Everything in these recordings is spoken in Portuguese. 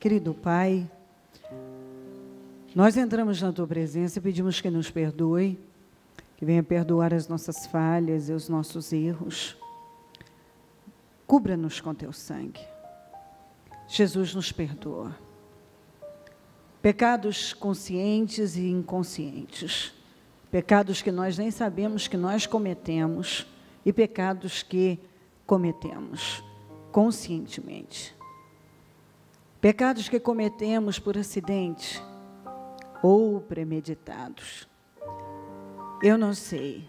Querido Pai, nós entramos na Tua presença e pedimos que nos perdoe, que venha perdoar as nossas falhas e os nossos erros. Cubra-nos com Teu sangue. Jesus nos perdoa. Pecados conscientes e inconscientes. Pecados que nós nem sabemos que nós cometemos e pecados que cometemos conscientemente. Pecados que cometemos por acidente ou premeditados. Eu não sei.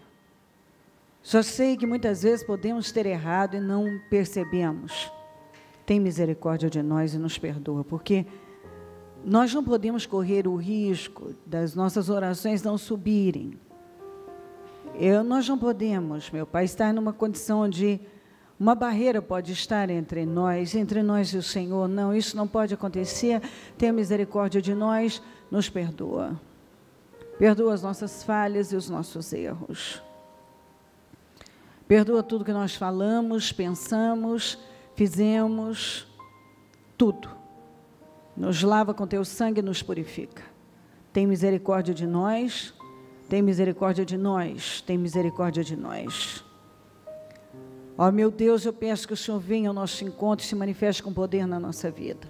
Só sei que muitas vezes podemos ter errado e não percebemos. Tem misericórdia de nós e nos perdoa, porque nós não podemos correr o risco das nossas orações não subirem. Nós não podemos, meu Pai, estar numa condição onde uma barreira pode estar entre nós e o Senhor. Não, isso não pode acontecer. Tenha misericórdia de nós, nos perdoa. Perdoa as nossas falhas e os nossos erros. Perdoa tudo que nós falamos, pensamos, fizemos, tudo. Nos lava com Teu sangue e nos purifica. Tem misericórdia de nós, tem misericórdia de nós, tem misericórdia de nós. Ó meu Deus, eu peço que o Senhor venha ao nosso encontro e se manifeste com poder na nossa vida.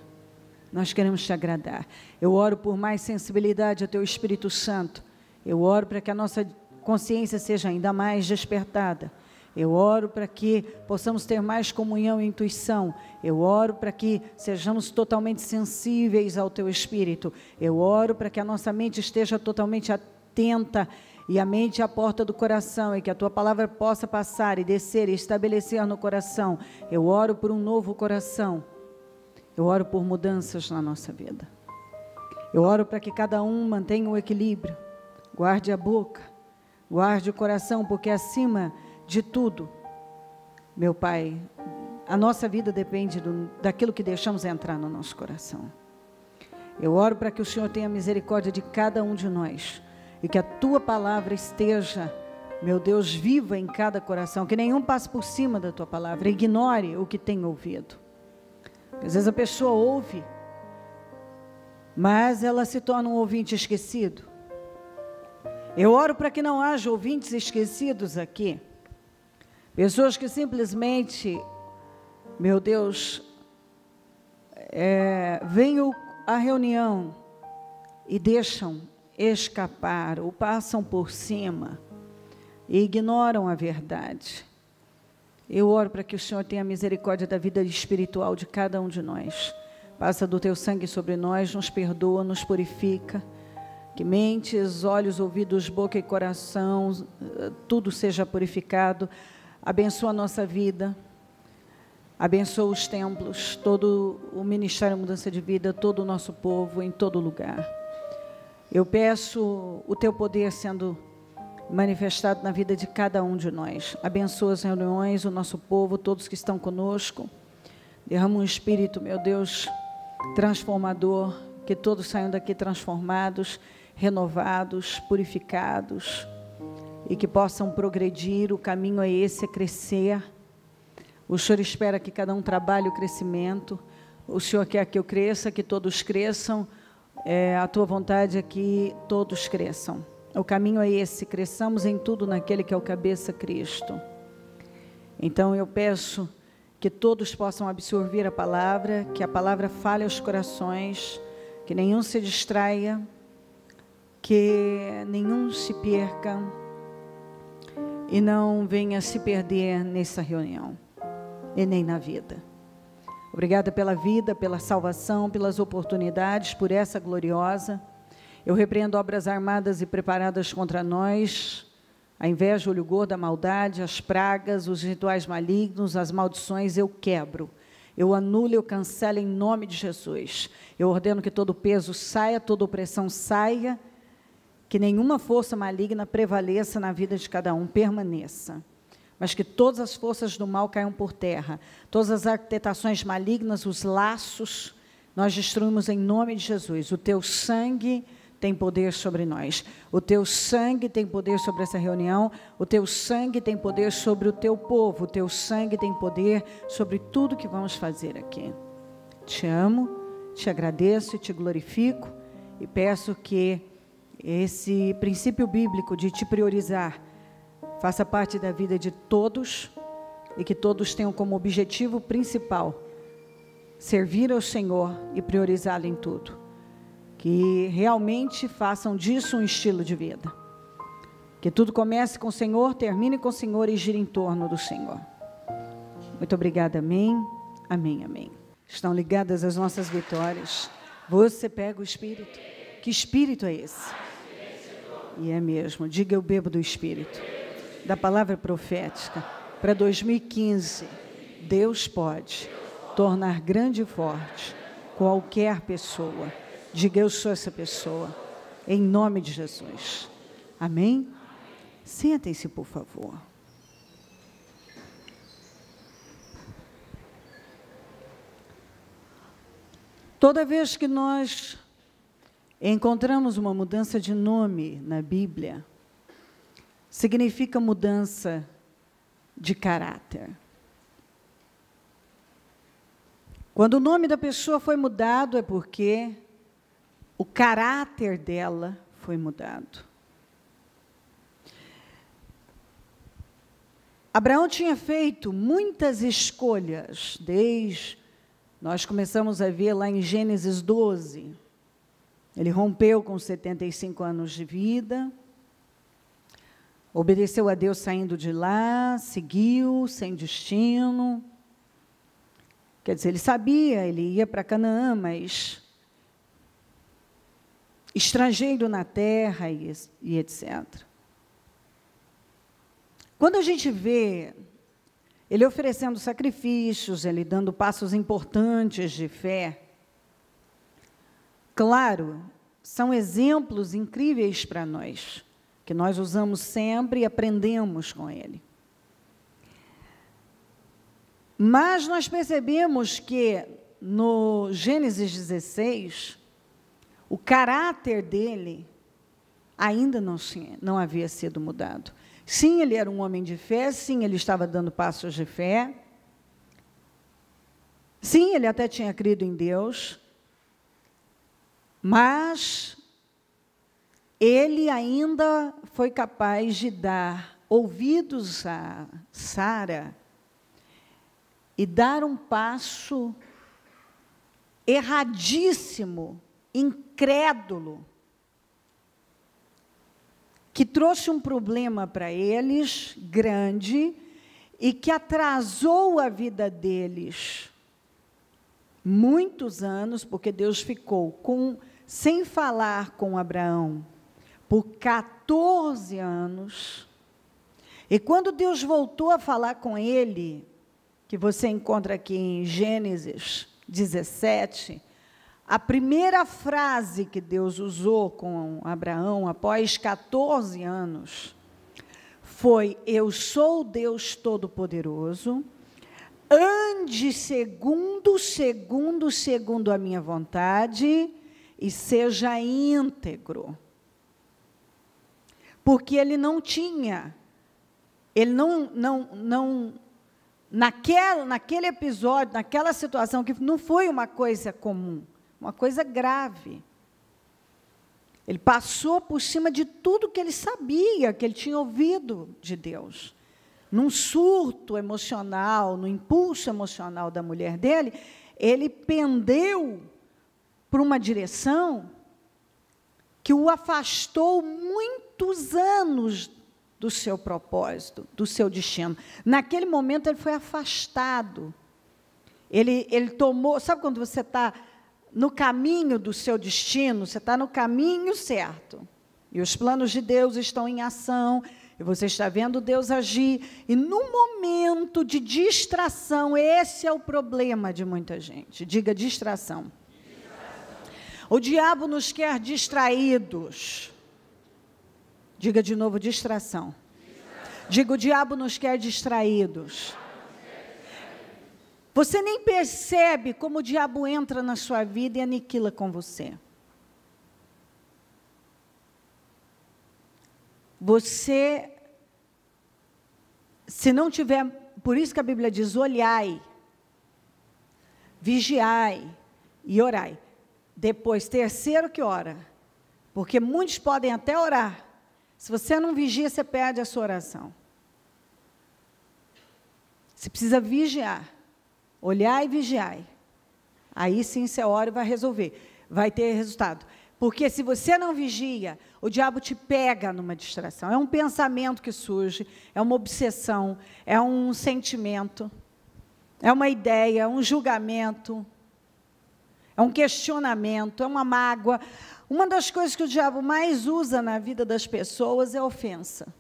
Nós queremos Te agradar. Eu oro por mais sensibilidade ao Teu Espírito Santo. Eu oro para que a nossa consciência seja ainda mais despertada. Eu oro para que possamos ter mais comunhão e intuição. Eu oro para que sejamos totalmente sensíveis ao Teu Espírito. Eu oro para que a nossa mente esteja totalmente atenta e a mente é a porta do coração, e que a Tua palavra possa passar e descer e estabelecer no coração. Eu oro por um novo coração. Eu oro por mudanças na nossa vida. Eu oro para que cada um mantenha o equilíbrio. Guarde a boca, guarde o coração, porque acima de tudo, meu Pai, a nossa vida depende daquilo que deixamos entrar no nosso coração. Eu oro para que o Senhor tenha misericórdia de cada um de nós, e que a Tua palavra esteja, meu Deus, viva em cada coração, que nenhum passe por cima da Tua palavra, ignore o que tem ouvido. Às vezes a pessoa ouve, mas ela se torna um ouvinte esquecido. Eu oro para que não haja ouvintes esquecidos aqui, pessoas que simplesmente, meu Deus, vêm à reunião e deixam escapar, ou passam por cima e ignoram a verdade. Eu oro para que o Senhor tenha misericórdia da vida espiritual de cada um de nós. Passa do Teu sangue sobre nós, nos perdoa, nos purifica. Que mentes, olhos, ouvidos, boca e coração, tudo seja purificado. Abençoa a nossa vida. Abençoa os templos, todo o Ministério Mudança de Vida, todo o nosso povo, em todo lugar. Eu peço o Teu poder sendo manifestado na vida de cada um de nós. Abençoa as reuniões, o nosso povo, todos que estão conosco. Derrama um espírito, meu Deus, transformador, que todos saiam daqui transformados, renovados, purificados, e que possam progredir. O caminho é esse, é crescer. O Senhor espera que cada um trabalhe o crescimento. O Senhor quer que eu cresça, que todos cresçam. A Tua vontade é que todos cresçam. O caminho é esse, cresçamos em tudo naquele que é o cabeça, Cristo. Então eu peço que todos possam absorver a palavra, que a palavra fale aos corações, que nenhum se distraia, que nenhum se perca e não venha se perder nessa reunião e nem na vida. Obrigada pela vida, pela salvação, pelas oportunidades, por essa gloriosa. Eu repreendo obras armadas e preparadas contra nós, a inveja, o olho gordo, a maldade, as pragas, os rituais malignos, as maldições, eu quebro. Eu anulo, eu cancelo em nome de Jesus. Eu ordeno que todo peso saia, toda opressão saia, que nenhuma força maligna prevaleça na vida de cada um, permaneça. Mas que todas as forças do mal caiam por terra, todas as arquitetações malignas, os laços, nós destruímos em nome de Jesus. O Teu sangue tem poder sobre nós. O Teu sangue tem poder sobre essa reunião. O Teu sangue tem poder sobre o Teu povo. O Teu sangue tem poder sobre tudo que vamos fazer aqui. Te amo te agradeço e te glorifico e peço que esse princípio bíblico de te priorizar faça parte da vida de todos e que todos tenham como objetivo principal servir ao Senhor e priorizá-lo em tudo. Que realmente façam disso um estilo de vida. Que tudo comece com o Senhor, termine com o Senhor e gire em torno do Senhor. Muito obrigada, amém, amém, amém. Estão ligadas as nossas vitórias. Você pega o Espírito. Que Espírito é esse? E é mesmo, diga eu bebo do Espírito. Da palavra profética, para 2015, Deus pode tornar grande e forte qualquer pessoa. Diga eu sou essa pessoa, em nome de Jesus. Amém? Sentem-se, por favor. Toda vez que nós encontramos uma mudança de nome na Bíblia, significa mudança de caráter. Quando o nome da pessoa foi mudado, é porque o caráter dela foi mudado. Abraão tinha feito muitas escolhas, nós começamos a ver lá em Gênesis 12. Ele rompeu com 75 anos de vida, obedeceu a Deus saindo de lá, seguiu sem destino. Quer dizer, ele sabia, ele ia para Canaã, mas estrangeiro na terra e etc. Quando a gente vê ele oferecendo sacrifícios, ele dando passos importantes de fé, claro, são exemplos incríveis para nós, que nós usamos sempre e aprendemos com ele. Mas nós percebemos que no Gênesis 16, o caráter dele ainda não havia sido mudado. Sim, ele era um homem de fé, sim, ele estava dando passos de fé. Sim, ele até tinha crido em Deus. Mas ele ainda foi capaz de dar ouvidos a Sara e dar um passo erradíssimo, incrédulo, que trouxe um problema para eles, grande, e que atrasou a vida deles muitos anos, porque Deus ficou sem falar com Abraão por 14 anos. E quando Deus voltou a falar com ele, que você encontra aqui em Gênesis 17, a primeira frase que Deus usou com Abraão, após 14 anos, foi: eu sou o Deus Todo-Poderoso, ande segundo a minha vontade e seja íntegro. Porque ele não tinha, naquele episódio, naquela situação, que não foi uma coisa comum, uma coisa grave. Ele passou por cima de tudo que ele sabia, que ele tinha ouvido de Deus. Num surto emocional, no impulso emocional da mulher dele, ele pendeu para uma direção que o afastou muitos anos do seu propósito, do seu destino. Naquele momento, ele foi afastado. Ele tomou... Sabe quando você está no caminho do seu destino? Você está no caminho certo. E os planos de Deus estão em ação, e você está vendo Deus agir. E no momento de distração, esse é o problema de muita gente. Diga distração. O diabo nos quer distraídos. Diga de novo, distração. Diga, o diabo nos quer distraídos. Você nem percebe como o diabo entra na sua vida e aniquila com você. Você, se não tiver, por isso que a Bíblia diz: olhai, vigiai e orai. Depois, terceiro que ora, porque muitos podem até orar. Se você não vigia, você perde a sua oração. Você precisa vigiar, olhar e vigiar. Aí sim você ora e vai resolver, vai ter resultado. Porque se você não vigia, o diabo te pega numa distração. É um pensamento que surge, é uma obsessão, é um sentimento, é uma ideia, é um julgamento, é um questionamento, é uma mágoa. Uma das coisas que o diabo mais usa na vida das pessoas é a ofensa.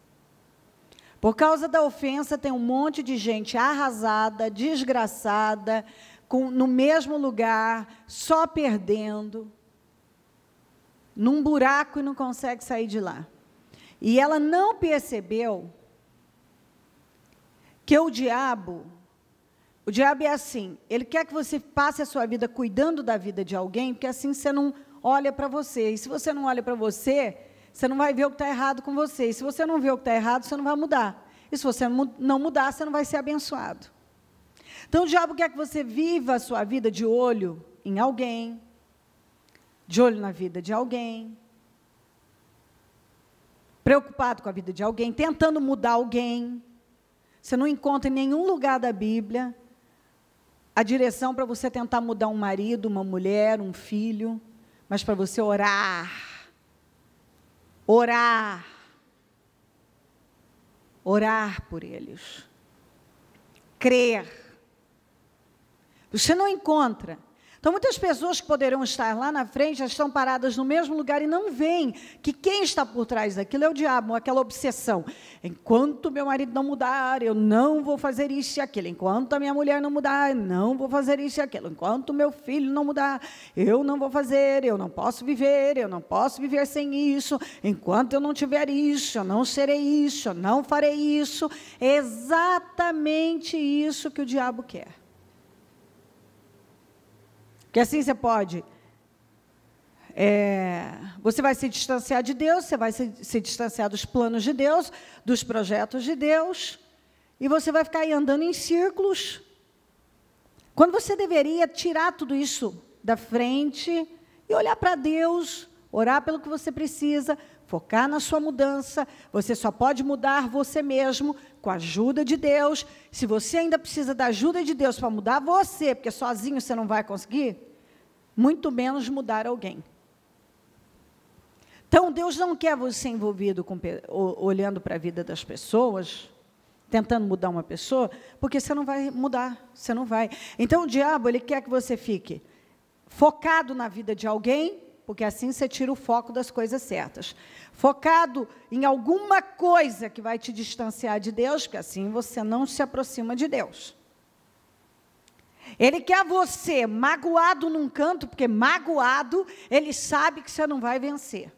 Por causa da ofensa, tem um monte de gente arrasada, desgraçada, no mesmo lugar, só perdendo, num buraco e não consegue sair de lá. E ela não percebeu que o diabo é assim, ele quer que você passe a sua vida cuidando da vida de alguém, porque assim você não olha para você. E se você não olha para você, você não vai ver o que está errado com você. E se você não vê o que está errado, você não vai mudar. E se você não mudar, você não vai ser abençoado. Então, o diabo quer que você viva a sua vida de olho em alguém, de olho na vida de alguém, preocupado com a vida de alguém, tentando mudar alguém. Você não encontra em nenhum lugar da Bíblia a direção para você tentar mudar um marido, uma mulher, um filho, mas para você orar. Orar por eles. Crer. Você não encontra. Então, muitas pessoas que poderiam estar lá na frente, já estão paradas no mesmo lugar e não veem que quem está por trás daquilo é o diabo, aquela obsessão. Enquanto meu marido não mudar, eu não vou fazer isso e aquilo. Enquanto a minha mulher não mudar, eu não vou fazer isso e aquilo. Enquanto meu filho não mudar, eu não vou fazer, eu não posso viver sem isso. Enquanto eu não tiver isso, eu não serei isso, eu não farei isso. É exatamente isso que o diabo quer. Porque assim você pode, você vai se distanciar de Deus, você vai se distanciar dos planos de Deus, dos projetos de Deus, e você vai ficar aí andando em círculos, quando você deveria tirar tudo isso da frente e olhar para Deus, orar pelo que você precisa, focar na sua mudança. Você só pode mudar você mesmo com a ajuda de Deus. Se você ainda precisa da ajuda de Deus para mudar você, porque sozinho você não vai conseguir, muito menos mudar alguém. Então, Deus não quer você envolvido olhando para a vida das pessoas, tentando mudar uma pessoa, porque você não vai mudar, você não vai. Então, o diabo, ele quer que você fique focado na vida de alguém, porque assim você tira o foco das coisas certas. Focado em alguma coisa que vai te distanciar de Deus, porque assim você não se aproxima de Deus. Ele quer você magoado num canto, porque magoado, ele sabe que você não vai vencer.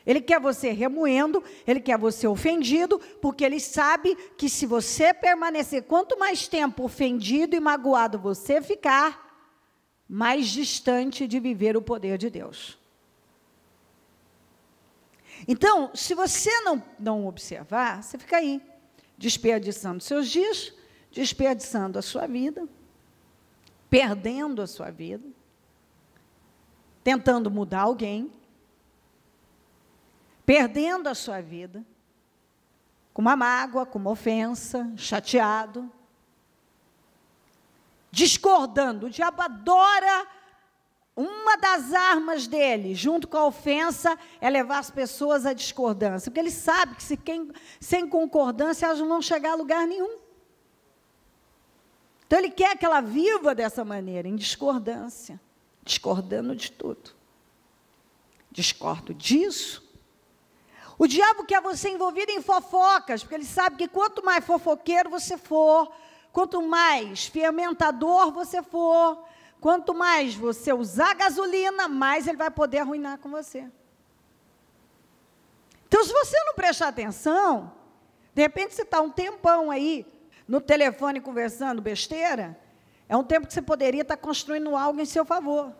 Ele quer você remoendo, ele quer você ofendido, porque ele sabe que se você permanecer, quanto mais tempo ofendido e magoado você ficar, mais distante de viver o poder de Deus. Então, se você não observar, você fica aí, desperdiçando seus dias, desperdiçando a sua vida, perdendo a sua vida, tentando mudar alguém, perdendo a sua vida, com uma mágoa, com uma ofensa, chateado, discordando. O diabo adora, uma das armas dele, junto com a ofensa, é levar as pessoas à discordância, porque ele sabe que sem concordância elas não vão chegar a lugar nenhum. Então, ele quer que ela viva dessa maneira, em discordância, discordando de tudo. Discordo disso. O diabo quer você envolvido em fofocas, porque ele sabe que quanto mais fofoqueiro você for, quanto mais fermentador você for, quanto mais você usar gasolina, mais ele vai poder arruinar com você. Então, se você não prestar atenção, de repente você está um tempão aí, no telefone conversando besteira, é um tempo que você poderia estar construindo algo em seu favor.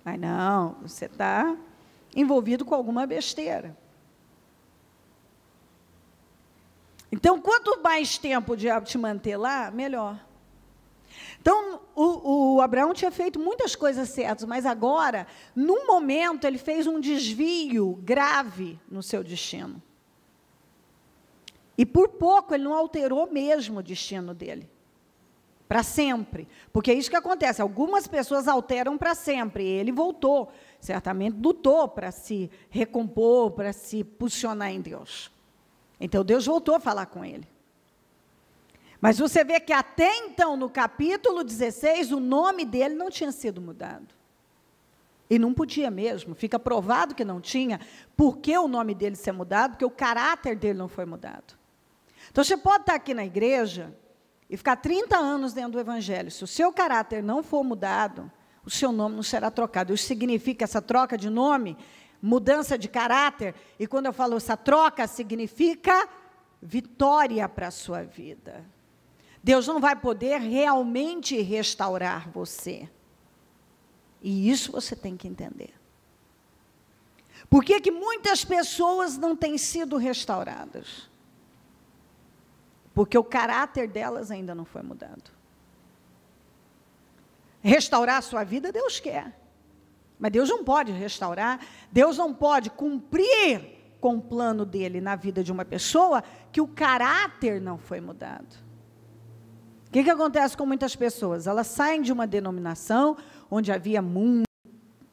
Mas não, você está envolvido com alguma besteira. Então, quanto mais tempo o diabo te manter lá, melhor. Então, o Abraão tinha feito muitas coisas certas, mas agora, num momento, ele fez um desvio grave no seu destino. E por pouco ele não alterou mesmo o destino dele. Para sempre. Porque é isso que acontece. Algumas pessoas alteram para sempre. E ele voltou, certamente lutou para se recompor, para se posicionar em Deus. Então, Deus voltou a falar com ele. Mas você vê que até então, no capítulo 16, o nome dele não tinha sido mudado. E não podia mesmo. Fica provado que não tinha. Por que o nome dele ser mudado? Porque o caráter dele não foi mudado. Então, você pode estar aqui na igreja e ficar 30 anos dentro do evangelho. Se o seu caráter não for mudado, o seu nome não será trocado. Isso significa, essa troca de nome, mudança de caráter. E quando eu falo essa troca, significa vitória para a sua vida. Deus não vai poder realmente restaurar você. E isso você tem que entender. Por que que muitas pessoas não têm sido restauradas? Porque o caráter delas ainda não foi mudado. Restaurar a sua vida, Deus quer. Mas Deus não pode restaurar, Deus não pode cumprir com o plano dele na vida de uma pessoa que o caráter não foi mudado. O que acontece com muitas pessoas? Elas saem de uma denominação onde havia muito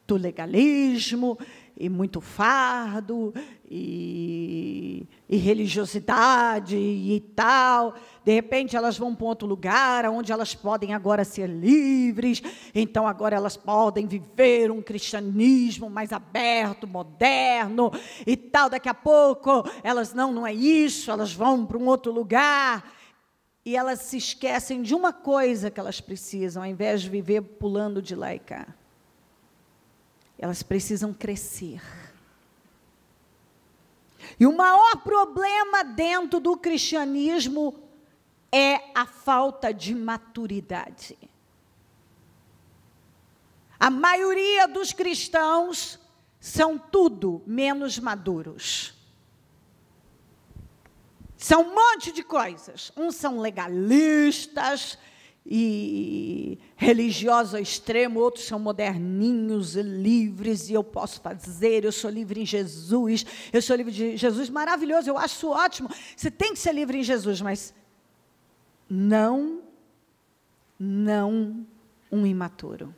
legalismo, e muito fardo, e religiosidade e tal. De repente elas vão para um outro lugar, onde elas podem agora ser livres, então agora elas podem viver um cristianismo mais aberto, moderno e tal. Daqui a pouco elas, não é isso, elas vão para um outro lugar, e elas se esquecem de uma coisa que elas precisam, ao invés de viver pulando de lá e cá. Elas precisam crescer. E o maior problema dentro do cristianismo é a falta de maturidade. A maioria dos cristãos são tudo menos maduros. São um monte de coisas. Uns são legalistas e religiosos ao extremo, outros são moderninhos e livres, e eu posso fazer, eu sou livre em Jesus, eu sou livre de Jesus, maravilhoso, eu acho ótimo, você tem que ser livre em Jesus, mas não um imaturo.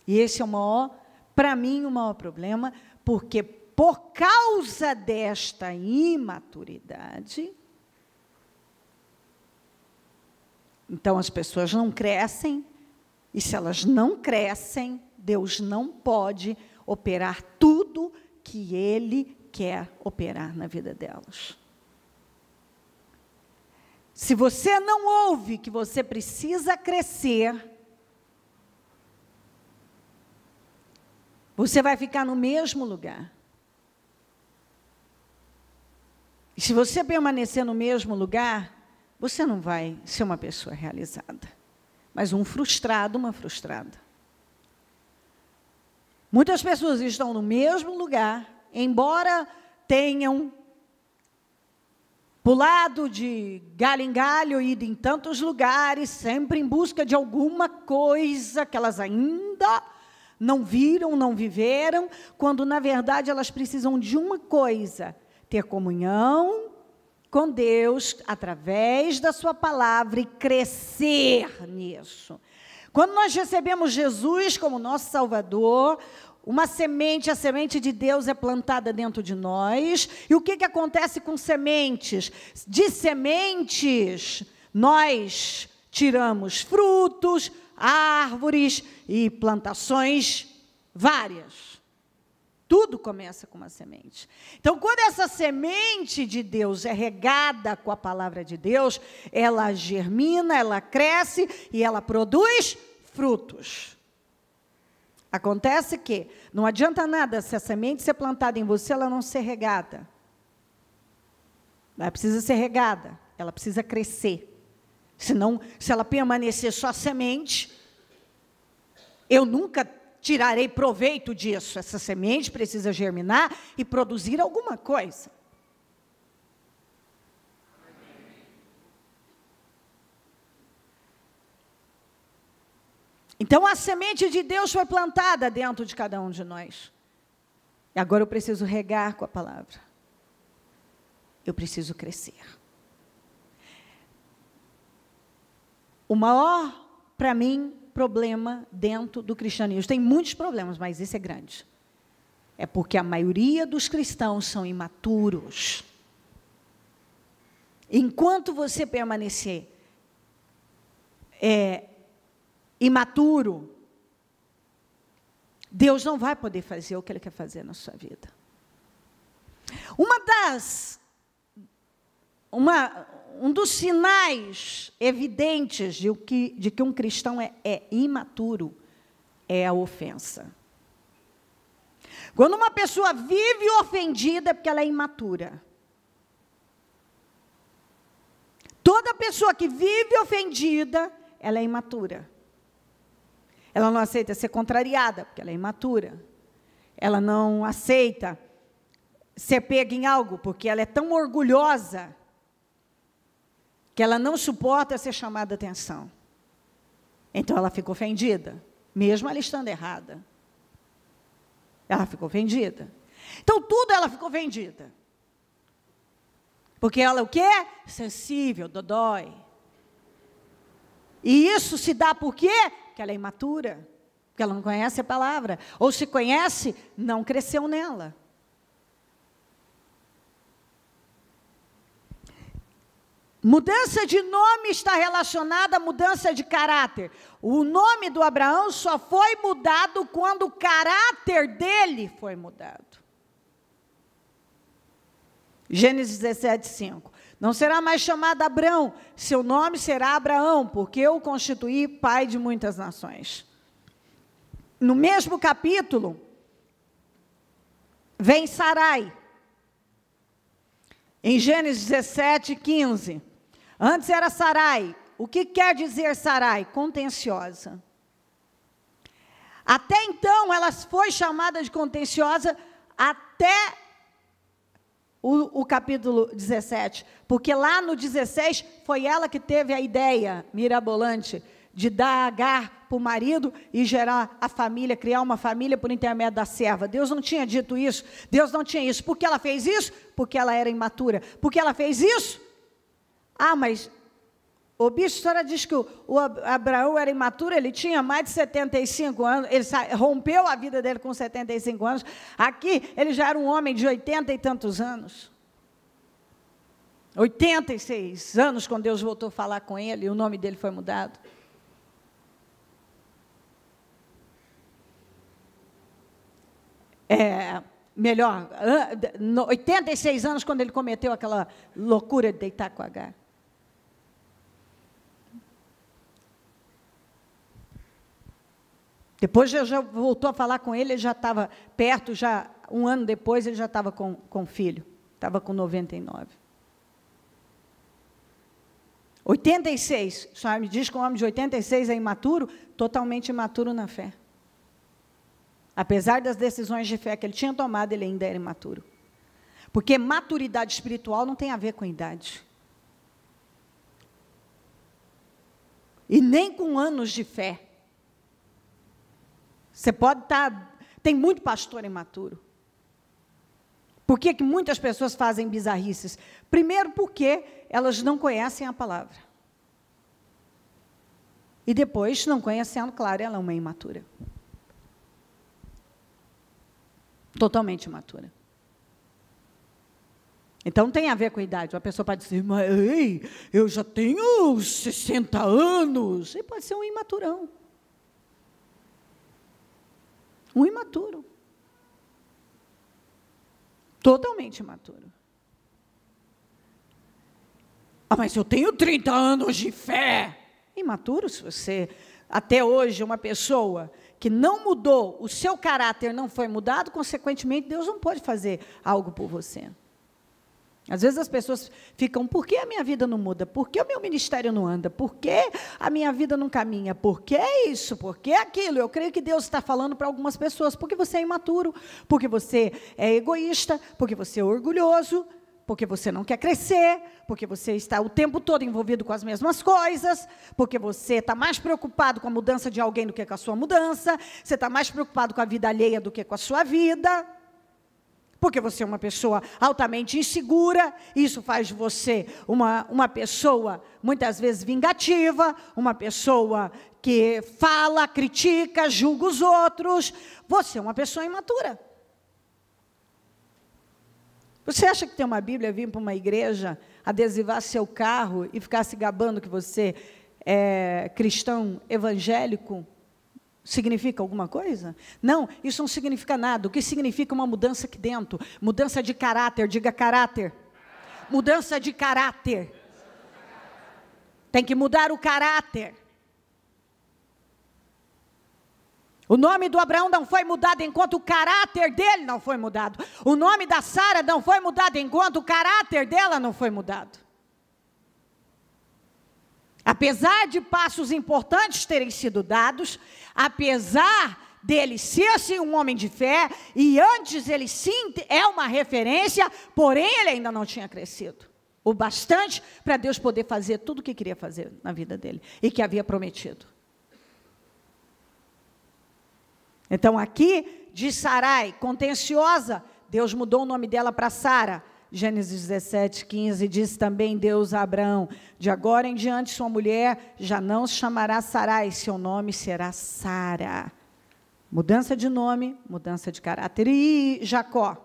E esse é o maior, para mim, o maior problema, porque por causa desta imaturidade, então, as pessoas não crescem, e se elas não crescem, Deus não pode operar tudo que Ele quer operar na vida delas. Se você não ouve que você precisa crescer, você vai ficar no mesmo lugar. E se você permanecer no mesmo lugar, você não vai ser uma pessoa realizada, mas um frustrado, uma frustrada. Muitas pessoas estão no mesmo lugar, embora tenham pulado de galho em galho, ido em tantos lugares, sempre em busca de alguma coisa que elas ainda não viram, não viveram, quando, na verdade, elas precisam de uma coisa: ter comunhão com Deus, através da sua palavra, e crescer nisso. Quando nós recebemos Jesus como nosso Salvador, uma semente, a semente de Deus é plantada dentro de nós. E o que acontece com sementes? De sementes, nós tiramos frutos, árvores e plantações várias. Tudo começa com uma semente. Então, quando essa semente de Deus é regada com a palavra de Deus, ela germina, ela cresce e ela produz frutos. Acontece que não adianta nada se a semente ser plantada em você, ela não ser regada. Ela precisa ser regada, ela precisa crescer. Senão, se ela permanecer só semente, eu nunca tirarei proveito disso. Essa semente precisa germinar e produzir alguma coisa. Então, a semente de Deus foi plantada dentro de cada um de nós. E agora eu preciso regar com a palavra. Eu preciso crescer. O maior, para mim, problema dentro do cristianismo, tem muitos problemas, mas esse é grande. É porque a maioria dos cristãos são imaturos. Enquanto você permanecer imaturo, Deus não vai poder fazer o que Ele quer fazer na sua vida. Um dos sinais evidentes de que um cristão é imaturo é a ofensa. Quando uma pessoa vive ofendida é porque ela é imatura. Toda pessoa que vive ofendida, ela é imatura. Ela não aceita ser contrariada, porque ela é imatura. Ela não aceita ser pega em algo, porque ela é tão orgulhosa que ela não suporta ser chamada a atenção. Então, ela fica ofendida, mesmo ela estando errada. Ela ficou ofendida. Então, tudo ela ficou ofendida. Porque ela o quê? Sensível, dodói. E isso se dá por quê? Porque ela é imatura. Porque ela não conhece a palavra. Ou se conhece, não cresceu nela. Mudança de nome está relacionada à mudança de caráter. O nome do Abraão só foi mudado quando o caráter dele foi mudado. Gênesis 17, 5. Não será mais chamado Abrão, seu nome será Abraão, porque eu o constituí pai de muitas nações. No mesmo capítulo, vem Sarai. Em Gênesis 17, 15. Antes era Sarai. O que quer dizer Sarai? Contenciosa. Até então, ela foi chamada de contenciosa até o capítulo 17. Porque lá no 16, foi ela que teve a ideia mirabolante de dar Agar para o marido e gerar a família, criar uma família por intermédio da serva. Deus não tinha dito isso. Deus não tinha isso. Por que ela fez isso? Porque ela era imatura. Por que ela fez isso? Ah, mas o bicho, a senhora diz que o Abraão era imaturo, ele tinha mais de 75 anos, ele rompeu a vida dele com 75 anos. Aqui, ele já era um homem de 80 e tantos anos. 86 anos, quando Deus voltou a falar com ele, e o nome dele foi mudado. Melhor, 86 anos, quando ele cometeu aquela loucura de deitar com Agar. Depois já voltou a falar com ele já estava perto, já um ano depois ele já estava com filho, estava com 99. 86, o senhor me diz que um homem de 86 é imaturo? Totalmente imaturo na fé. Apesar das decisões de fé que ele tinha tomado, ele ainda era imaturo. Porque maturidade espiritual não tem a ver com idade. E nem com anos de fé. Você pode estar... Tem muito pastor imaturo. Por que muitas pessoas fazem bizarrices? Primeiro, porque elas não conhecem a palavra. E depois, não conhecendo, claro, ela é uma imatura. Totalmente imatura. Então, tem a ver com a idade. Uma pessoa pode dizer, mas ei, eu já tenho 60 anos. E pode ser um imaturão. Um imaturo. Totalmente imaturo. Ah, mas eu tenho 30 anos de fé. Imaturo, se você, até hoje, uma pessoa que não mudou, o seu caráter não foi mudado, consequentemente, Deus não pode fazer algo por você. Às vezes as pessoas ficam, por que a minha vida não muda? Por que o meu ministério não anda? Por que a minha vida não caminha? Por que isso? Por que aquilo? Eu creio que Deus está falando para algumas pessoas, porque você é imaturo, porque você é egoísta, porque você é orgulhoso, porque você não quer crescer, porque você está o tempo todo envolvido com as mesmas coisas, porque você está mais preocupado com a mudança de alguém do que com a sua mudança, você está mais preocupado com a vida alheia do que com a sua vida, porque você é uma pessoa altamente insegura, isso faz de você uma pessoa, muitas vezes, vingativa, uma pessoa que fala, critica, julga os outros, você é uma pessoa imatura. Você acha que tem uma Bíblia, vir para uma igreja, adesivar seu carro e ficar se gabando que você é cristão evangélico, significa alguma coisa? Não, isso não significa nada. O que significa uma mudança aqui dentro? Mudança de caráter, diga caráter. Mudança de caráter. Tem que mudar o caráter. O nome do Abraão não foi mudado enquanto o caráter dele não foi mudado. O nome da Sara não foi mudado enquanto o caráter dela não foi mudado. Apesar de passos importantes terem sido dados, apesar dele ser assim um homem de fé, e antes ele sim é uma referência, porém ele ainda não tinha crescido o bastante para Deus poder fazer tudo o que queria fazer na vida dele e que havia prometido. Então aqui, de Sarai, contenciosa, Deus mudou o nome dela para Sara. Gênesis 17, 15, diz também Deus a Abraão, de agora em diante sua mulher já não se chamará Sarai, seu nome será Sara. Mudança de nome, mudança de caráter. E Jacó,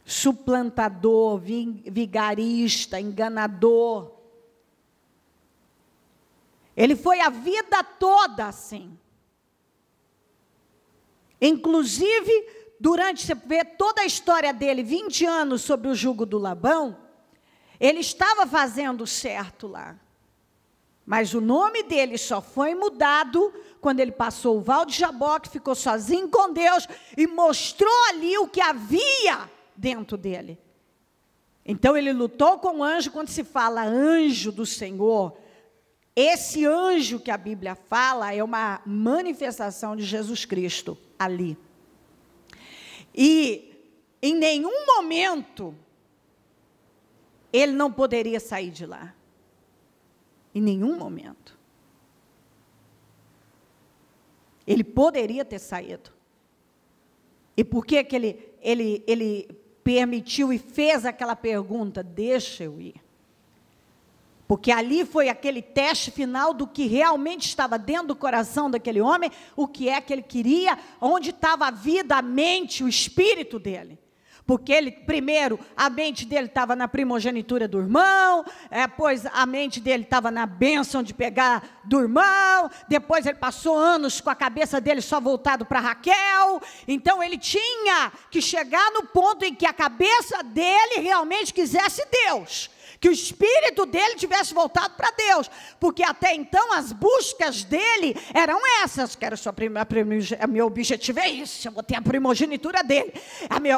suplantador, vigarista, enganador. Ele foi a vida toda assim. Inclusive, durante, você vê toda a história dele, 20 anos sob o jugo do Labão, ele estava fazendo certo lá. Mas o nome dele só foi mudado quando ele passou o Val de Jaboque, ficou sozinho com Deus e mostrou ali o que havia dentro dele. Então ele lutou com o anjo. Quando se fala anjo do Senhor, esse anjo que a Bíblia fala é uma manifestação de Jesus Cristo ali. E em nenhum momento ele não poderia sair de lá. Em nenhum momento. Ele poderia ter saído. E por que que ele permitiu e fez aquela pergunta? Deixa eu ir. Porque ali foi aquele teste final do que realmente estava dentro do coração daquele homem, o que é que ele queria, onde estava a vida, a mente, o espírito dele. Porque ele, primeiro, a mente dele estava na primogenitura do irmão, depois a mente dele estava na bênção de pegar do irmão, depois ele passou anos com a cabeça dele só voltado para Raquel. Então ele tinha que chegar no ponto em que a cabeça dele realmente quisesse Deus, que o espírito dele tivesse voltado para Deus, porque até então as buscas dele eram essas. Quero sua meu objetivo é esse, eu vou ter a primogenitura dele,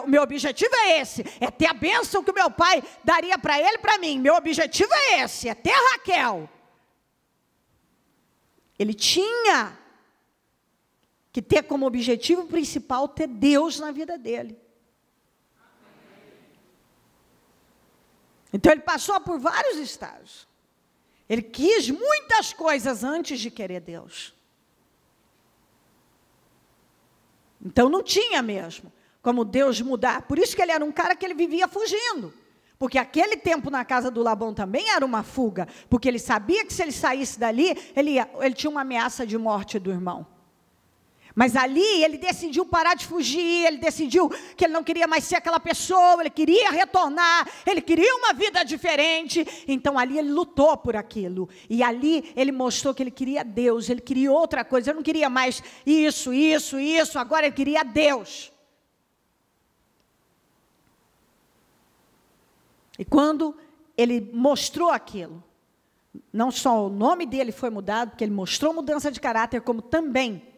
meu objetivo é esse, é ter a bênção que o meu pai daria para ele e para mim, meu objetivo é esse, é ter a Raquel. Ele tinha que ter como objetivo principal ter Deus na vida dele. Então ele passou por vários estágios. Ele quis muitas coisas antes de querer Deus. Então não tinha mesmo como Deus mudar. Por isso que ele era um cara que ele vivia fugindo. Porque aquele tempo na casa do Labão também era uma fuga. Porque ele sabia que se ele saísse dali, ele tinha uma ameaça de morte do irmão. Mas ali ele decidiu parar de fugir, ele decidiu que ele não queria mais ser aquela pessoa, ele queria retornar, ele queria uma vida diferente. Então ali ele lutou por aquilo. E ali ele mostrou que ele queria Deus, ele queria outra coisa. Ele não queria mais isso, agora ele queria Deus. E quando ele mostrou aquilo, não só o nome dele foi mudado, porque ele mostrou mudança de caráter, como também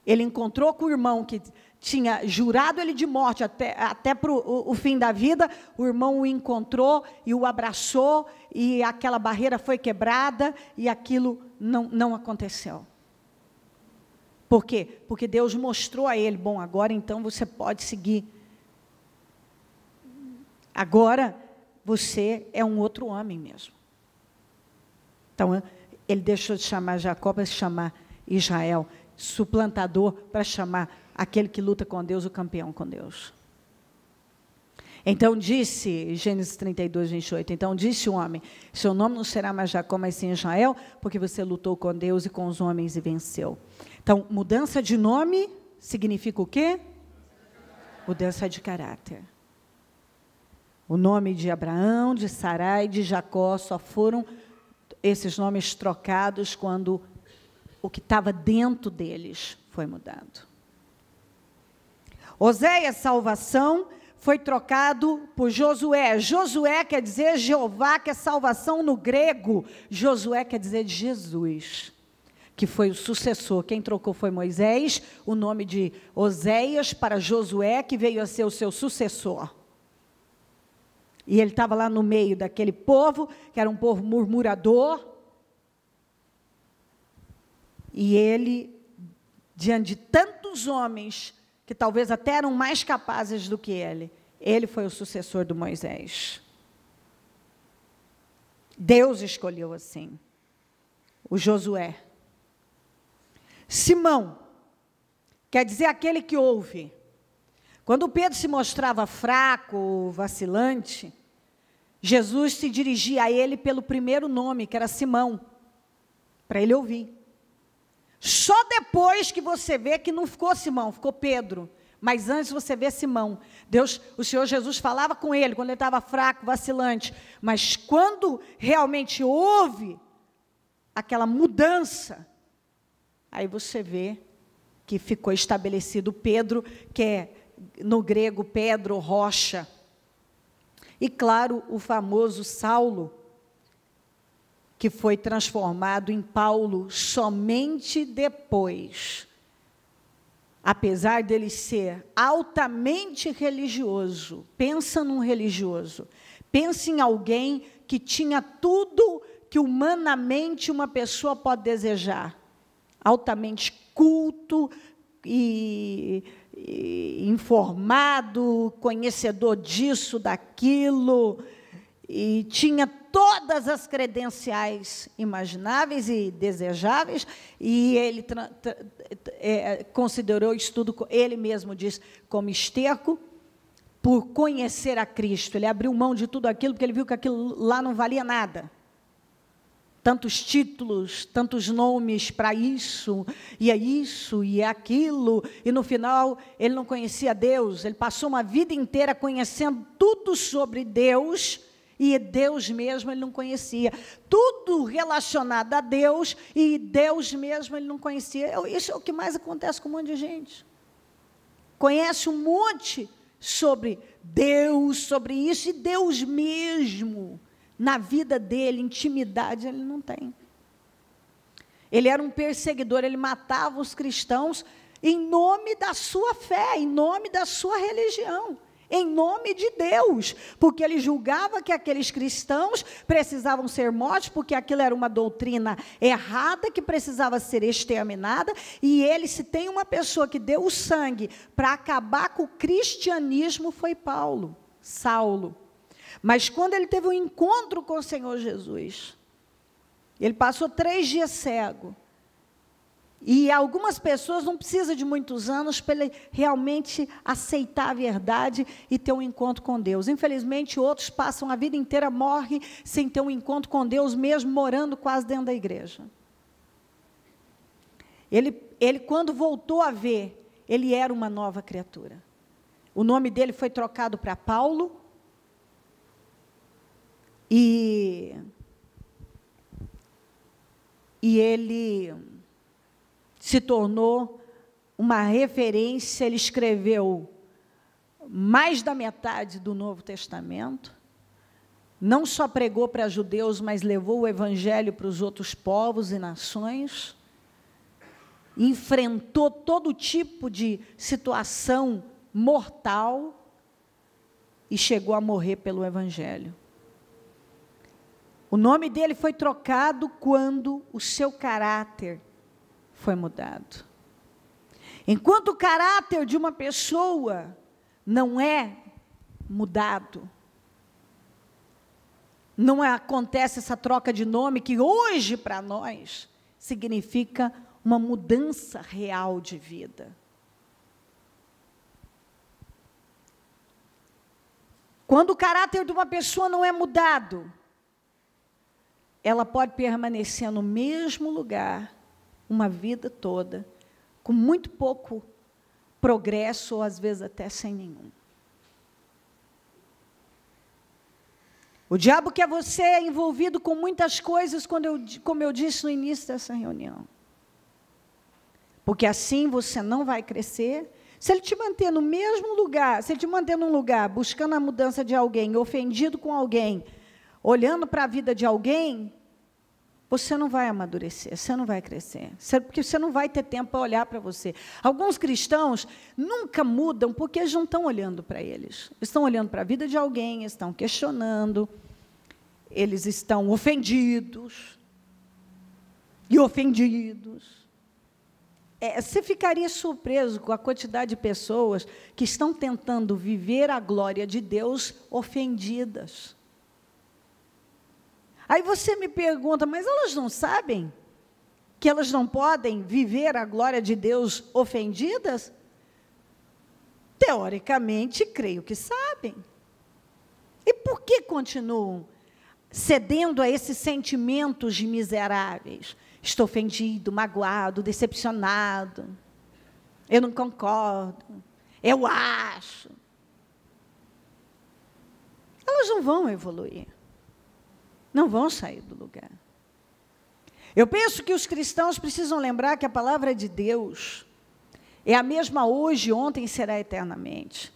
ele encontrou com o irmão que tinha jurado ele de morte até para o fim da vida. O irmão o encontrou e o abraçou, e aquela barreira foi quebrada, e aquilo não aconteceu. Por quê? Porque Deus mostrou a ele, bom, agora então você pode seguir Agora, você é um outro homem mesmo. Então, ele deixou de chamar Jacó para se chamar Israel, suplantador, para chamar aquele que luta com Deus, o campeão com Deus. Então disse, Gênesis 32, 28, então disse o homem, seu nome não será mais Jacó, mas sim Israel, porque você lutou com Deus e com os homens e venceu. Então, mudança de nome significa o quê? Mudança de caráter. O nome de Abraão, de Sarai, de Jacó, só foram esses nomes trocados quando o que estava dentro deles foi mudado. Oséias, salvação, foi trocado por Josué. Josué quer dizer Jeová, que é salvação no grego. Josué quer dizer de Jesus, que foi o sucessor. Quem trocou foi Moisés, o nome de Oséias para Josué, que veio a ser o seu sucessor. E ele estava lá no meio daquele povo, que era um povo murmurador. E ele, diante de tantos homens, que talvez até eram mais capazes do que ele foi o sucessor do Moisés. Deus escolheu assim, o Josué. Simão, quer dizer aquele que ouve. Quando Pedro se mostrava fraco, vacilante, Jesus se dirigia a ele pelo primeiro nome, que era Simão, para ele ouvir. Só depois que você vê que não ficou Simão, ficou Pedro. Mas antes você vê Simão. O Senhor Jesus falava com ele quando ele estava fraco, vacilante. Mas quando realmente houve aquela mudança, aí você vê que ficou estabelecido Pedro, que é no grego Pedro, rocha. E claro, o famoso Saulo, que foi transformado em Paulo somente depois. Apesar dele ser altamente religioso, pensa num religioso, pensa em alguém que tinha tudo que humanamente uma pessoa pode desejar. Altamente culto e informado, conhecedor disso, daquilo, e tinha todas as credenciais imagináveis e desejáveis, e ele considerou isso tudo, ele mesmo diz, como esterco, por conhecer a Cristo. Ele abriu mão de tudo aquilo, porque ele viu que aquilo lá não valia nada. Tantos títulos, tantos nomes para isso, e é aquilo, e no final ele não conhecia Deus, ele passou uma vida inteira conhecendo tudo sobre Deus, e Deus mesmo ele não conhecia. Tudo relacionado a Deus, e Deus mesmo ele não conhecia. Isso é o que mais acontece com um monte de gente. Conhece um monte sobre Deus, sobre isso, e Deus mesmo, na vida dele, intimidade, ele não tem. Ele era um perseguidor, ele matava os cristãos em nome da sua fé, em nome da sua religião, em nome de Deus, porque ele julgava que aqueles cristãos precisavam ser mortos, porque aquilo era uma doutrina errada, que precisava ser exterminada, e ele, se tem uma pessoa que deu o sangue para acabar com o cristianismo, foi Saulo. Mas quando ele teve um encontro com o Senhor Jesus, ele passou 3 dias cego. E algumas pessoas não precisam de muitos anos para ele realmente aceitar a verdade e ter um encontro com Deus. Infelizmente, outros passam a vida inteira, morrem sem ter um encontro com Deus, mesmo morando quase dentro da igreja. Ele quando voltou a ver, ele era uma nova criatura. O nome dele foi trocado para Paulo. E ele se tornou uma referência. Ele escreveu mais da metade do Novo Testamento, não só pregou para judeus, mas levou o evangelho para os outros povos e nações, enfrentou todo tipo de situação mortal e chegou a morrer pelo evangelho. O nome dele foi trocado quando o seu caráter foi mudado. Enquanto o caráter de uma pessoa não é mudado, não acontece essa troca de nome, que hoje para nós significa uma mudança real de vida. Quando o caráter de uma pessoa não é mudado, ela pode permanecer no mesmo lugar uma vida toda, com muito pouco progresso, ou às vezes até sem nenhum. O diabo quer você envolvido com muitas coisas, como eu disse no início dessa reunião. Porque assim você não vai crescer. Se ele te manter no mesmo lugar, se ele te manter num lugar, buscando a mudança de alguém, ofendido com alguém, olhando para a vida de alguém, você não vai amadurecer, você não vai crescer, porque você não vai ter tempo para olhar para você. Alguns cristãos nunca mudam porque eles não estão olhando para eles. Estão olhando para a vida de alguém, estão questionando, eles estão ofendidos e ofendidos. Você ficaria surpreso com a quantidade de pessoas que estão tentando viver a glória de Deus ofendidas. Aí você me pergunta, mas elas não sabem que elas não podem viver a glória de Deus ofendidas? Teoricamente, creio que sabem. E por que continuam cedendo a esses sentimentos de miseráveis? Estou ofendido, magoado, decepcionado. Eu não concordo. Eu acho. Elas não vão evoluir. Não vão sair do lugar. Eu penso que os cristãos precisam lembrar que a palavra de Deus é a mesma hoje, ontem e será eternamente.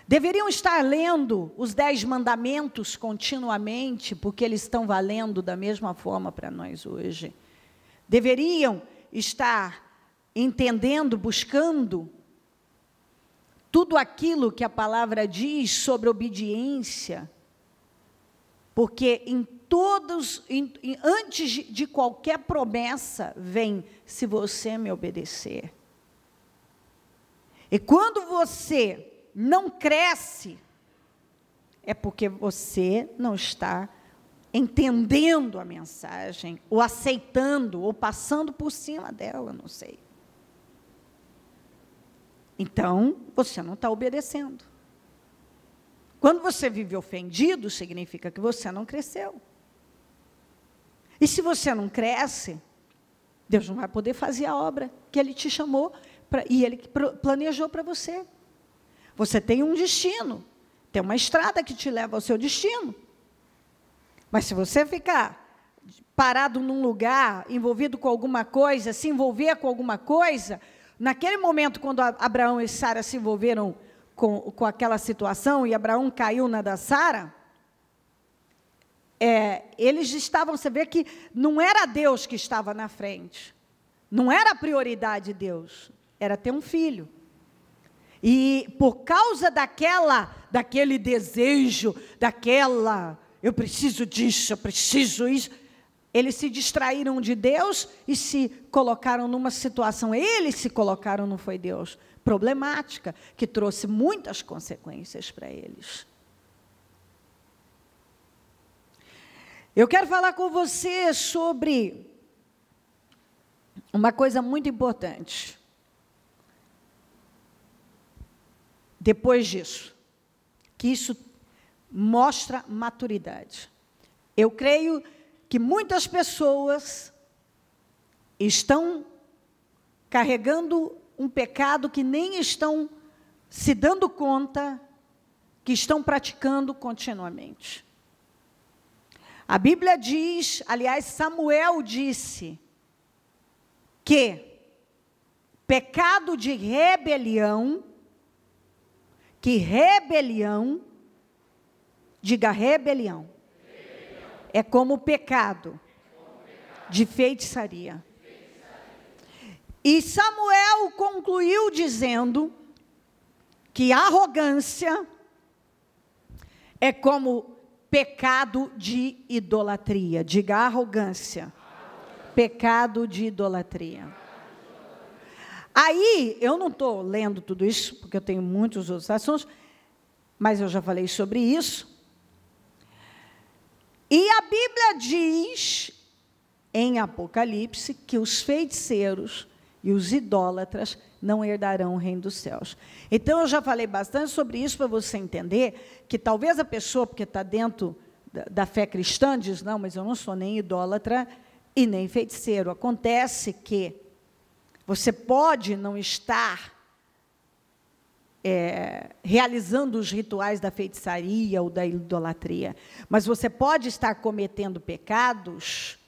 Deveriam estar lendo os 10 mandamentos continuamente, porque eles estão valendo da mesma forma para nós hoje. Deveriam estar entendendo, buscando tudo aquilo que a palavra diz sobre obediência, porque antes de qualquer promessa, vem, se você me obedecer. E quando você não cresce, é porque você não está entendendo a mensagem, ou aceitando, ou passando por cima dela, não sei. Então, você não está obedecendo. Quando você vive ofendido, significa que você não cresceu. E se você não cresce, Deus não vai poder fazer a obra que Ele te chamou e Ele planejou para você. Você tem um destino, tem uma estrada que te leva ao seu destino. Mas se você ficar parado num lugar, envolvido com alguma coisa, se envolver com alguma coisa, naquele momento, quando Abraão e Sara se envolveram com aquela situação, e Abraão caiu na da Sara, eles estavam, você vê que não era Deus que estava na frente, não era a prioridade de Deus, era ter um filho. E por causa daquele desejo, eu preciso disso, eu preciso isso, eles se distraíram de Deus e se colocaram numa situação, eles se colocaram, não foi Deus, problemática, que trouxe muitas consequências para eles. Eu quero falar com você sobre uma coisa muito importante. Depois disso, que isso mostra maturidade. Eu creio que muitas pessoas estão carregando um pecado que nem estão se dando conta que estão praticando continuamente. A Bíblia diz, aliás, Samuel disse, que pecado de rebelião, diga rebelião, é como pecado de feitiçaria. E Samuel concluiu dizendo que arrogância é como pecado de idolatria. Diga arrogância, pecado de idolatria. Aí, eu não estou lendo tudo isso, porque eu tenho muitos outros assuntos, mas eu já falei sobre isso. E a Bíblia diz, em Apocalipse, que os feiticeiros e os idólatras não herdarão o reino dos céus. Então, eu já falei bastante sobre isso para você entender que talvez a pessoa, porque está dentro da fé cristã, diz, não, mas eu não sou nem idólatra e nem feiticeiro. Acontece que você pode não estar realizando os rituais da feitiçaria ou da idolatria, mas você pode estar cometendo pecados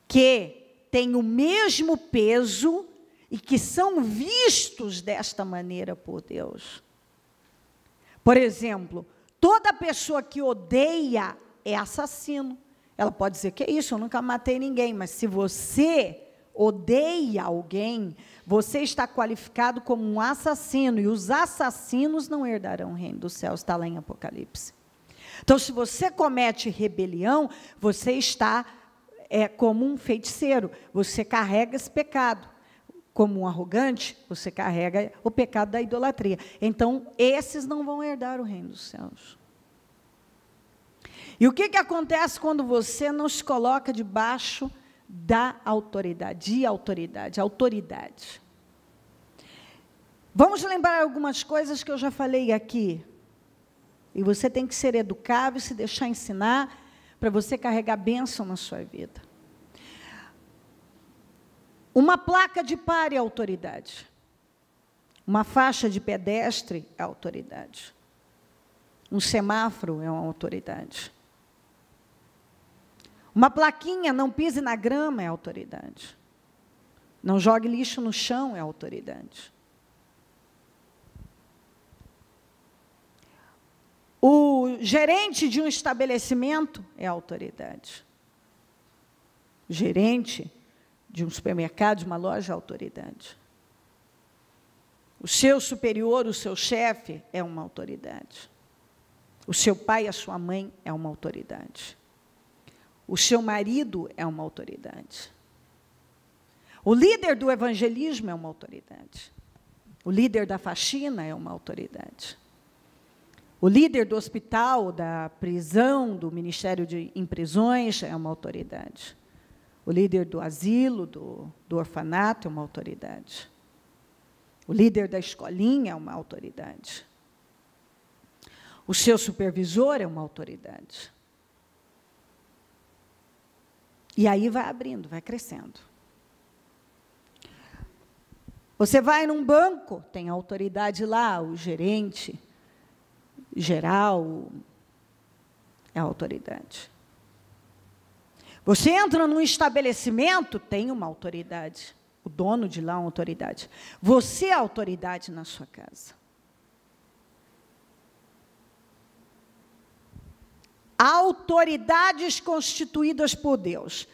que têm o mesmo peso e que são vistos desta maneira por Deus. Por exemplo, toda pessoa que odeia é assassino. Ela pode dizer, que é isso, eu nunca matei ninguém, mas se você odeia alguém, você está qualificado como um assassino, e os assassinos não herdarão o reino dos céus, está lá em Apocalipse. Então, se você comete rebelião, você está como um feiticeiro, você carrega esse pecado. Como um arrogante, você carrega o pecado da idolatria. Então, esses não vão herdar o reino dos céus. E o que acontece quando você não se coloca debaixo da autoridade, de autoridade, autoridade? Vamos lembrar algumas coisas que eu já falei aqui. E você tem que ser educável, se deixar ensinar, para você carregar bênção na sua vida. Uma placa de pare é autoridade. Uma faixa de pedestre é autoridade. Um semáforo é uma autoridade. Uma plaquinha, não pise na grama, é autoridade. Não jogue lixo no chão, é autoridade. O gerente de um estabelecimento é autoridade. O gerente de um supermercado, de uma loja, é autoridade. O seu superior, o seu chefe, é uma autoridade. O seu pai e a sua mãe é uma autoridade. O seu marido é uma autoridade. O líder do evangelismo é uma autoridade. O líder da faxina é uma autoridade. O líder do hospital, da prisão, do Ministério em Prisões é uma autoridade. O líder do asilo, do orfanato é uma autoridade. O líder da escolinha é uma autoridade. O seu supervisor é uma autoridade. E aí vai abrindo, vai crescendo. Você vai num banco, tem autoridade lá, o gerente geral é a autoridade. Você entra num estabelecimento, tem uma autoridade. O dono de lá é uma autoridade. Você é a autoridade na sua casa. Autoridades constituídas por Deus.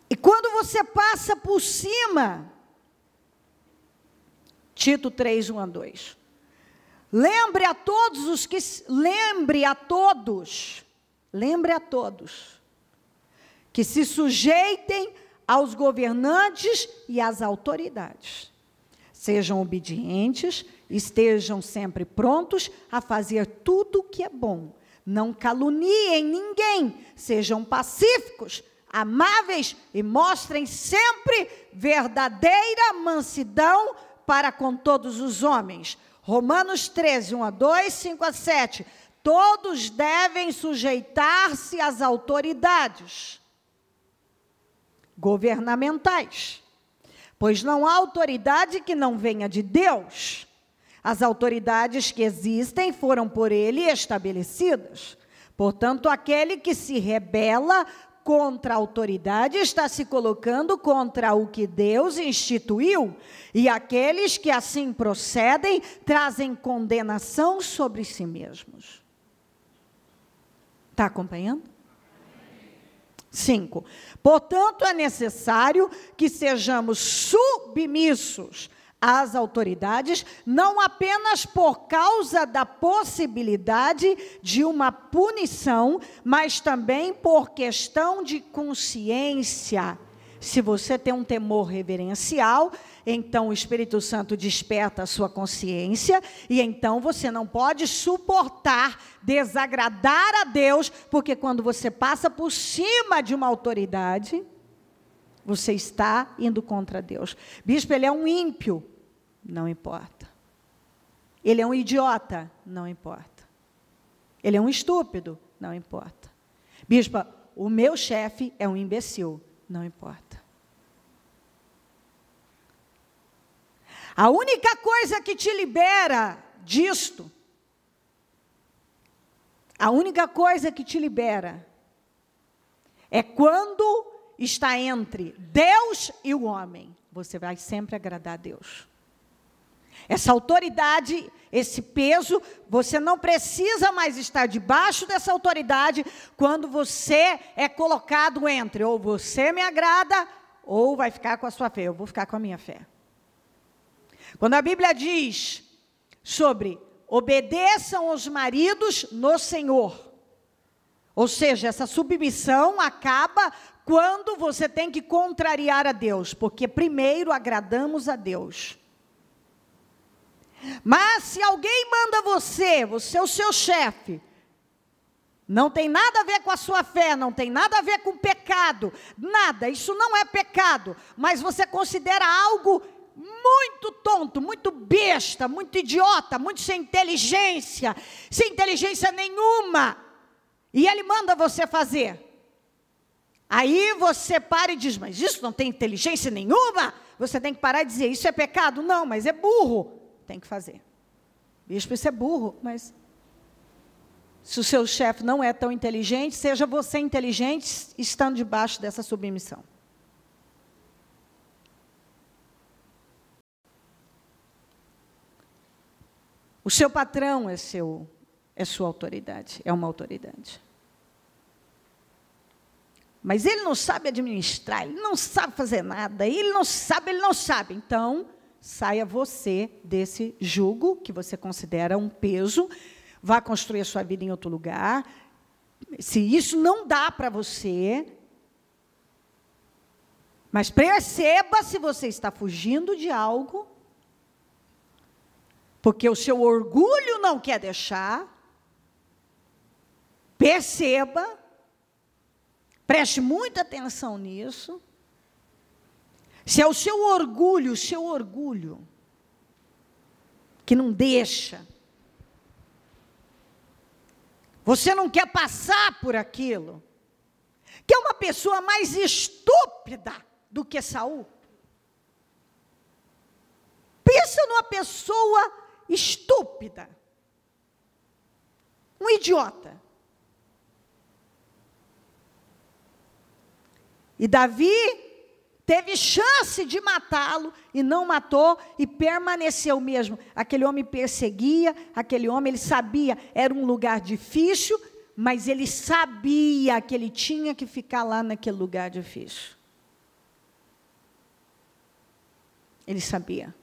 E quando você passa por cima, Tito 3, 1 a 2. Lembre a todos que se sujeitem aos governantes e às autoridades. Sejam obedientes, estejam sempre prontos a fazer tudo o que é bom. Não caluniem ninguém, sejam pacíficos, amáveis e mostrem sempre verdadeira mansidão para com todos os homens. Romanos 13, 1 a 2, 5 a 7. Todos devem sujeitar-se às autoridades governamentais, pois não há autoridade que não venha de Deus. As autoridades que existem foram por ele estabelecidas. Portanto, aquele que se rebela contra a autoridade está se colocando contra o que Deus instituiu, e aqueles que assim procedem trazem condenação sobre si mesmos. Está acompanhando? 5. Portanto, é necessário que sejamos submissos às autoridades, não apenas por causa da possibilidade de uma punição, mas também por questão de consciência. Se você tem um temor reverencial, então o Espírito Santo desperta a sua consciência, e então você não pode suportar desagradar a Deus, porque quando você passa por cima de uma autoridade, você está indo contra Deus. Bispo, ele é um ímpio, não importa. Ele é um idiota, não importa. Ele é um estúpido, não importa. Bispo, o meu chefe é um imbecil, não importa. A única coisa que te libera disto, a única coisa que te libera, é quando está entre Deus e o homem. Você vai sempre agradar a Deus. Essa autoridade, esse peso, você não precisa mais estar debaixo dessa autoridade quando você é colocado entre, ou você me agrada, ou vai ficar com a sua fé. Eu vou ficar com a minha fé. Quando a Bíblia diz sobre obedeçam os maridos no Senhor, ou seja, essa submissão acaba quando você tem que contrariar a Deus, porque primeiro agradamos a Deus. Mas se alguém manda você é o seu chefe, não tem nada a ver com a sua fé, não tem nada a ver com pecado, nada, isso não é pecado, mas você considera algo muito tonto, muito besta, muito idiota, muito sem inteligência nenhuma, e ele manda você fazer. Aí você para e diz, mas isso não tem inteligência nenhuma? Você tem que parar e dizer, isso é pecado? Não, mas é burro. Tem que fazer. Bispo, isso é burro, mas se o seu chefe não é tão inteligente, seja você inteligente estando debaixo dessa submissão. O seu patrão é sua autoridade, é uma autoridade. Mas ele não sabe administrar, ele não sabe fazer nada, ele não sabe. Então, saia você desse jugo que você considera um peso, vá construir a sua vida em outro lugar. Se isso não dá para você, mas perceba se você está fugindo de algo, porque o seu orgulho não quer deixar. Perceba, preste muita atenção nisso. Se é o seu orgulho que não deixa, você não quer passar por aquilo, que é uma pessoa mais estúpida do que Saul. Pensa numa pessoa estúpida, um idiota. E Davi teve chance de matá-lo e não matou e permaneceu mesmo. Aquele homem perseguia, aquele homem, ele sabia, era um lugar difícil, mas ele sabia que ele tinha que ficar lá naquele lugar difícil. Ele sabia.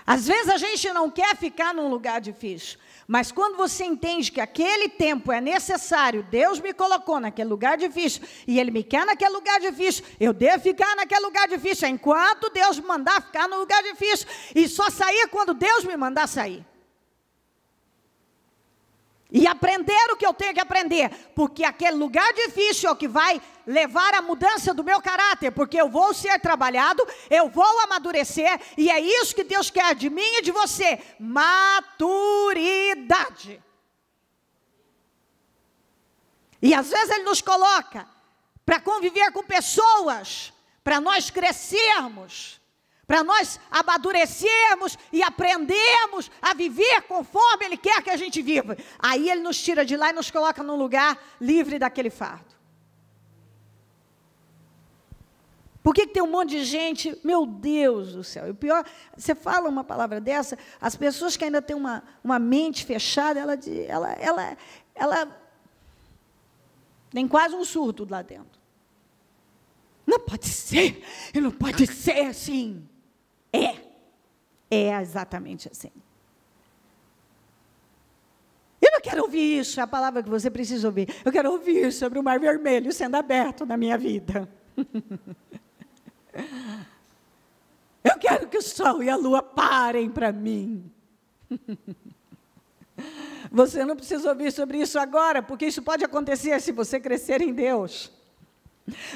Às vezes a gente não quer ficar num lugar difícil, mas quando você entende que aquele tempo é necessário, Deus me colocou naquele lugar difícil, e Ele me quer naquele lugar difícil, eu devo ficar naquele lugar difícil, enquanto Deus me mandar ficar no lugar difícil, e só sair quando Deus me mandar sair. E aprender o que eu tenho que aprender, porque aquele lugar difícil é o que vai levar à mudança do meu caráter, porque eu vou ser trabalhado, eu vou amadurecer, e é isso que Deus quer de mim e de você, maturidade. E às vezes Ele nos coloca para conviver com pessoas, para nós crescermos, para nós amadurecermos e aprendermos a viver conforme Ele quer que a gente viva. Aí Ele nos tira de lá e nos coloca num lugar livre daquele fardo. Por que tem um monte de gente, meu Deus do céu, e o pior, você fala uma palavra dessa, as pessoas que ainda têm uma mente fechada, ela tem quase um surto lá dentro. Não pode ser assim. É exatamente assim. E no quero ouvir isso, é a palavra que você precisa ouvir. Eu quero ouvir sobre o Mar Vermelho sendo aberto na minha vida. Eu quero que o sol e a lua parem para mim. Você não precisa ouvir sobre isso agora, porque isso pode acontecer se você crescer em Deus.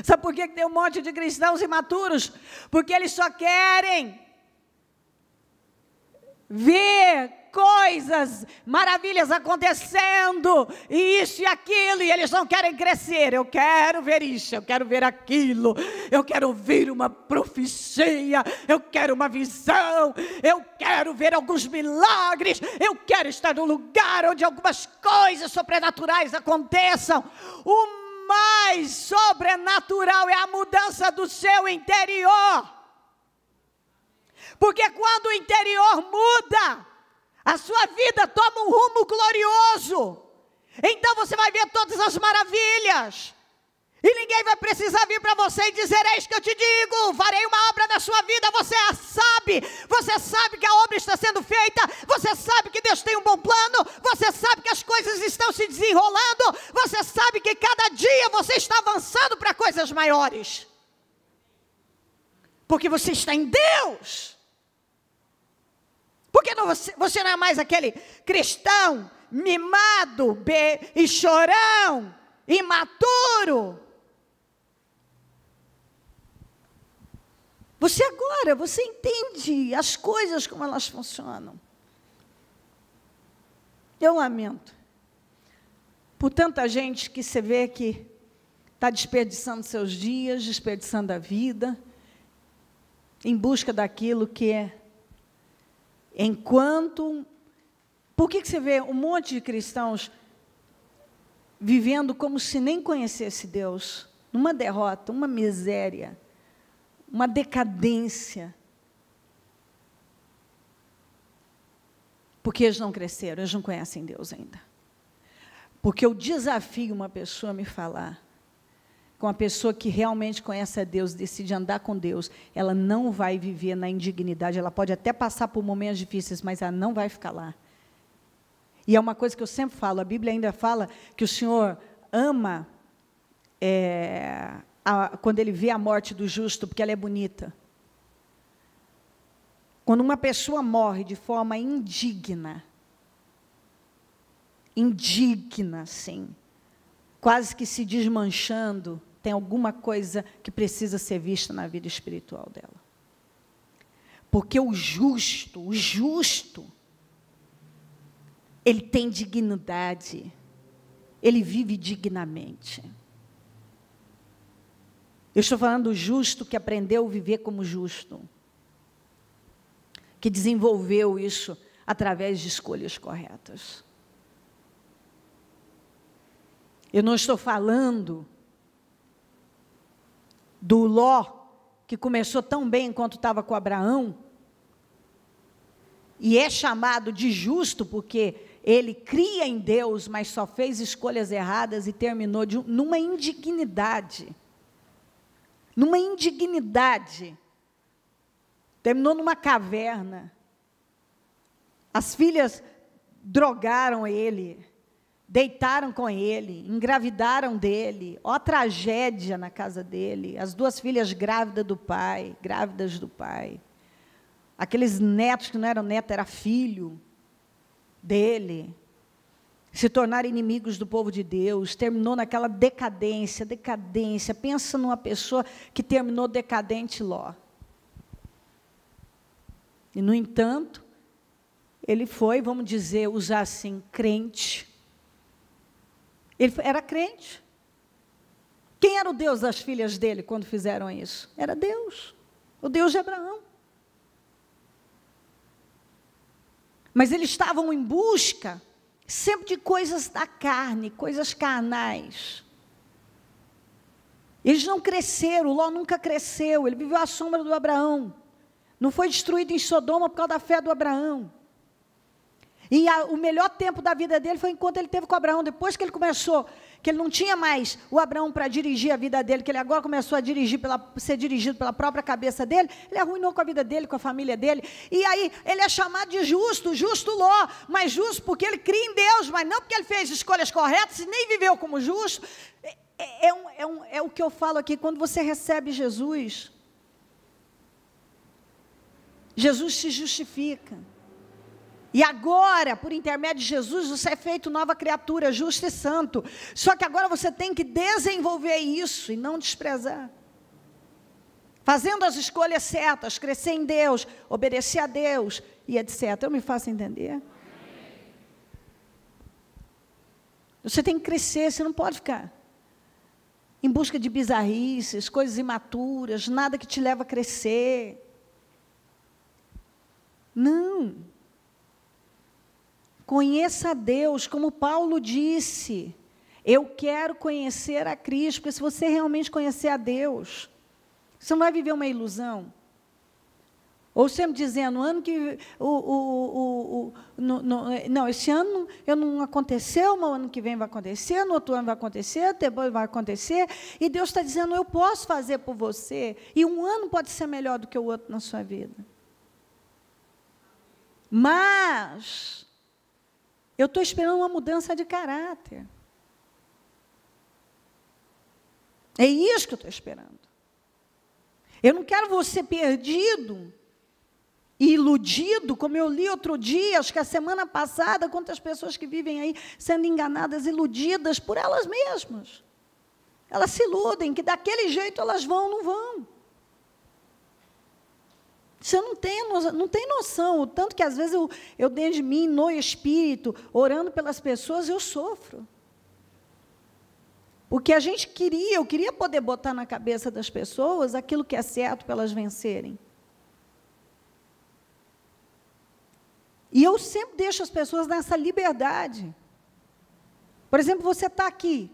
Sabe por que tem um monte de cristãos imaturos? Porque eles só querem ver coisas, maravilhas acontecendo, e isso e aquilo, e eles não querem crescer. Eu quero ver isso, eu quero ver aquilo, eu quero ouvir uma profecia, eu quero uma visão, eu quero ver alguns milagres, eu quero estar num lugar onde algumas coisas sobrenaturais aconteçam. O mais sobrenatural é a mudança do seu interior. Porque quando o interior muda, a sua vida toma um rumo glorioso. Então você vai ver todas as maravilhas. E ninguém vai precisar vir para você e dizer: eis que eu te digo, farei uma obra na sua vida. Você sabe que a obra está sendo feita, você sabe que Deus tem um bom plano, você sabe que as coisas estão se desenrolando, você sabe que cada dia você está avançando para coisas maiores. Porque você está em Deus. Porque você não é mais aquele cristão mimado e chorão, imaturo. Você entende as coisas como elas funcionam. Eu lamento por tanta gente que você vê que está desperdiçando seus dias, desperdiçando a vida, em busca daquilo que é. Por que você vê um monte de cristãos vivendo como se nem conhecesse Deus, numa derrota, uma miséria, uma decadência? Porque eles não cresceram, eles não conhecem Deus ainda. Porque eu desafio uma pessoa a me falar, com uma pessoa que realmente conhece a Deus, decide andar com Deus, ela não vai viver na indignidade, ela pode até passar por momentos difíceis, mas ela não vai ficar lá. E é uma coisa que eu sempre falo, a Bíblia ainda fala que o Senhor ama, quando Ele vê a morte do justo, porque ela é bonita. Quando uma pessoa morre de forma indigna, sim, quase que se desmanchando, tem alguma coisa que precisa ser vista na vida espiritual dela. Porque o justo, ele tem dignidade, ele vive dignamente. Eu estou falando do justo que aprendeu a viver como justo, que desenvolveu isso através de escolhas corretas. Eu não estou falando do Ló, que começou tão bem enquanto estava com Abraão, e é chamado de justo porque ele cria em Deus, mas só fez escolhas erradas e terminou numa indignidade. Terminou numa caverna. As filhas drogaram ele, deitaram com ele, engravidaram dele. Ó, tragédia na casa dele. As 2 filhas grávidas do pai. Aqueles netos que não eram netos, era filho dele. Se tornaram inimigos do povo de Deus. Terminou naquela decadência. Pensa numa pessoa que terminou decadente, Ló. E, no entanto, ele foi, vamos dizer, usar assim, crente. Ele era crente. Quem era o Deus das filhas dele quando fizeram isso? Era Deus, o Deus de Abraão. Mas eles estavam em busca sempre de coisas da carne, coisas carnais. Eles não cresceram, Ló nunca cresceu, ele viveu à sombra do Abraão. Não foi destruído em Sodoma por causa da fé do Abraão. E o melhor tempo da vida dele foi enquanto ele teve com Abraão. Depois que ele começou, que ele não tinha mais o Abraão para dirigir a vida dele, que ele agora começou a ser dirigido pela própria cabeça dele, ele arruinou com a vida dele, com a família dele. E aí ele é chamado de justo, justo Ló, mas justo porque ele cria em Deus, mas não porque ele fez escolhas corretas e nem viveu como justo. É o que eu falo aqui, quando você recebe Jesus, Jesus te justifica. E agora, por intermédio de Jesus, você é feito nova criatura, justo e santo. Só que agora você tem que desenvolver isso e não desprezar. Fazendo as escolhas certas, crescer em Deus, obedecer a Deus e etc. Eu me faço entender? Você tem que crescer, você não pode ficar em busca de bizarrices, coisas imaturas, nada que te leva a crescer. Não. Conheça a Deus, como Paulo disse. Eu quero conhecer a Cristo, porque se você realmente conhecer a Deus, você não vai viver uma ilusão. Ou sempre dizendo, ano que não, esse ano não aconteceu, mas o ano que vem vai acontecer, no outro ano vai acontecer, depois vai acontecer, e Deus está dizendo, eu posso fazer por você, e um ano pode ser melhor do que o outro na sua vida. Mas eu estou esperando uma mudança de caráter. É isso que eu estou esperando. Eu não quero você perdido e iludido, como eu li outro dia, acho que a semana passada, quantas pessoas que vivem aí sendo enganadas, iludidas por elas mesmas. Elas se iludem, que daquele jeito elas vão, não vão. Você não tem noção, o tanto que às vezes eu dentro de mim, no espírito, orando pelas pessoas, eu sofro. Porque eu queria poder botar na cabeça das pessoas aquilo que é certo para elas vencerem. E eu sempre deixo as pessoas nessa liberdade. Por exemplo, você está aqui,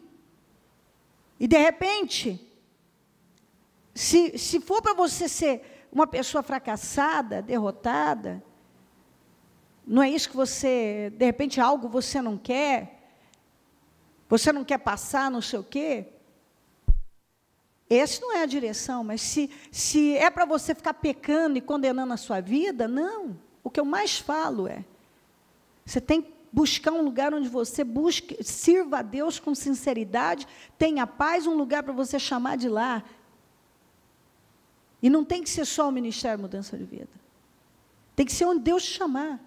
e de repente, se for para você ser uma pessoa fracassada, derrotada, não é isso que você, de repente, algo você não quer passar, não sei o quê, essa não é a direção, mas se é para você ficar pecando e condenando a sua vida, não, o que eu mais falo você tem que buscar um lugar onde você sirva a Deus com sinceridade, tenha paz, um lugar para você chamar de lar. E não tem que ser só o Ministério de Mudança de Vida. Tem que ser onde Deus te chamar.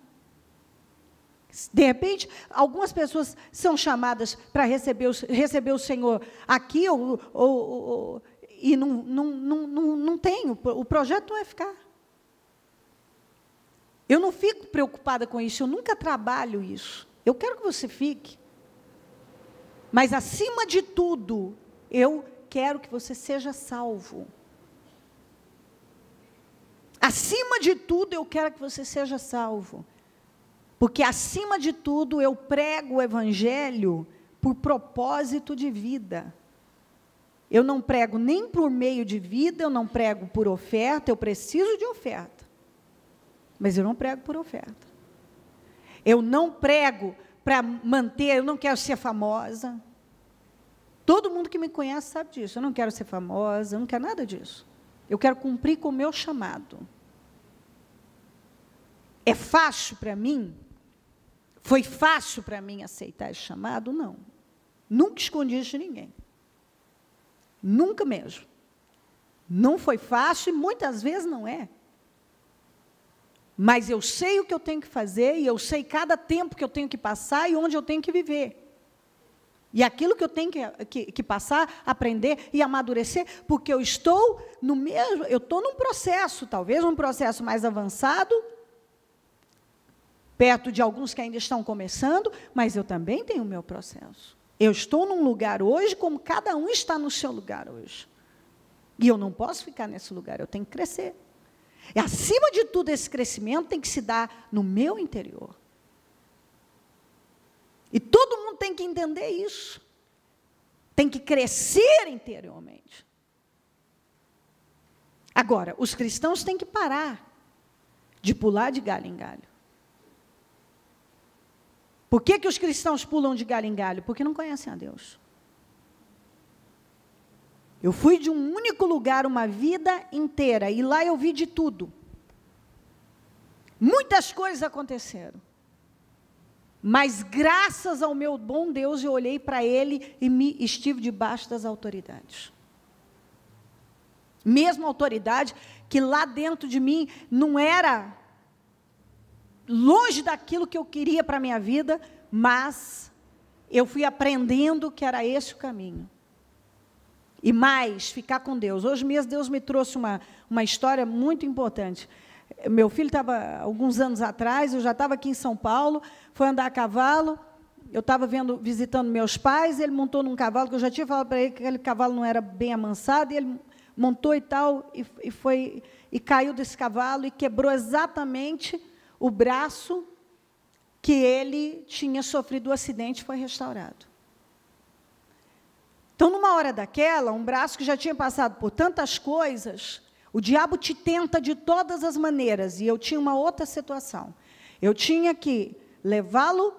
De repente, algumas pessoas são chamadas para receber o Senhor aqui, e não tem, o projeto não é ficar. Eu não fico preocupada com isso, eu nunca trabalho isso. Eu quero que você fique. Mas, acima de tudo, eu quero que você seja salvo. Acima de tudo, eu quero que você seja salvo. Porque, acima de tudo, eu prego o Evangelho por propósito de vida. Eu não prego nem por meio de vida, eu não prego por oferta, eu preciso de oferta. Mas eu não prego por oferta. Eu não prego para manter, eu não quero ser famosa. Todo mundo que me conhece sabe disso. Eu não quero ser famosa, eu não quero nada disso. Eu quero cumprir com o meu chamado. É fácil para mim? Foi fácil para mim aceitar esse chamado? Não. Nunca escondi isso de ninguém. Nunca mesmo. Não foi fácil e muitas vezes não é. Mas eu sei o que eu tenho que fazer e eu sei cada tempo que eu tenho que passar e onde eu tenho que viver. E aquilo que eu tenho que passar, aprender e amadurecer, porque eu estou num processo, talvez um processo mais avançado, perto de alguns que ainda estão começando, mas eu também tenho o meu processo. Eu estou num lugar hoje, como cada um está no seu lugar hoje. E eu não posso ficar nesse lugar, eu tenho que crescer. E, acima de tudo, esse crescimento tem que se dar no meu interior. E todo mundo tem que entender isso. Tem que crescer interiormente. Agora, os cristãos têm que parar de pular de galho em galho. Por que que os cristãos pulam de galho em galho? Porque não conhecem a Deus. Eu fui de um único lugar uma vida inteira, e lá eu vi de tudo. Muitas coisas aconteceram. Mas graças ao meu bom Deus, eu olhei para Ele e estive debaixo das autoridades. Mesma autoridade que lá dentro de mim não era longe daquilo que eu queria para a minha vida, mas eu fui aprendendo que era esse o caminho. E mais, ficar com Deus. Hoje mesmo Deus me trouxe uma história muito importante. Meu filho estava, alguns anos atrás, eu já estava aqui em São Paulo, foi andar a cavalo, eu estava visitando meus pais, ele montou num cavalo, que eu já tinha falado para ele que aquele cavalo não era bem amansado, e ele montou e tal, e caiu desse cavalo e quebrou exatamente o braço que ele tinha sofrido o acidente e foi restaurado. Então, numa hora daquela, um braço que já tinha passado por tantas coisas, o diabo te tenta de todas as maneiras, e eu tinha uma outra situação. Eu tinha que levá-lo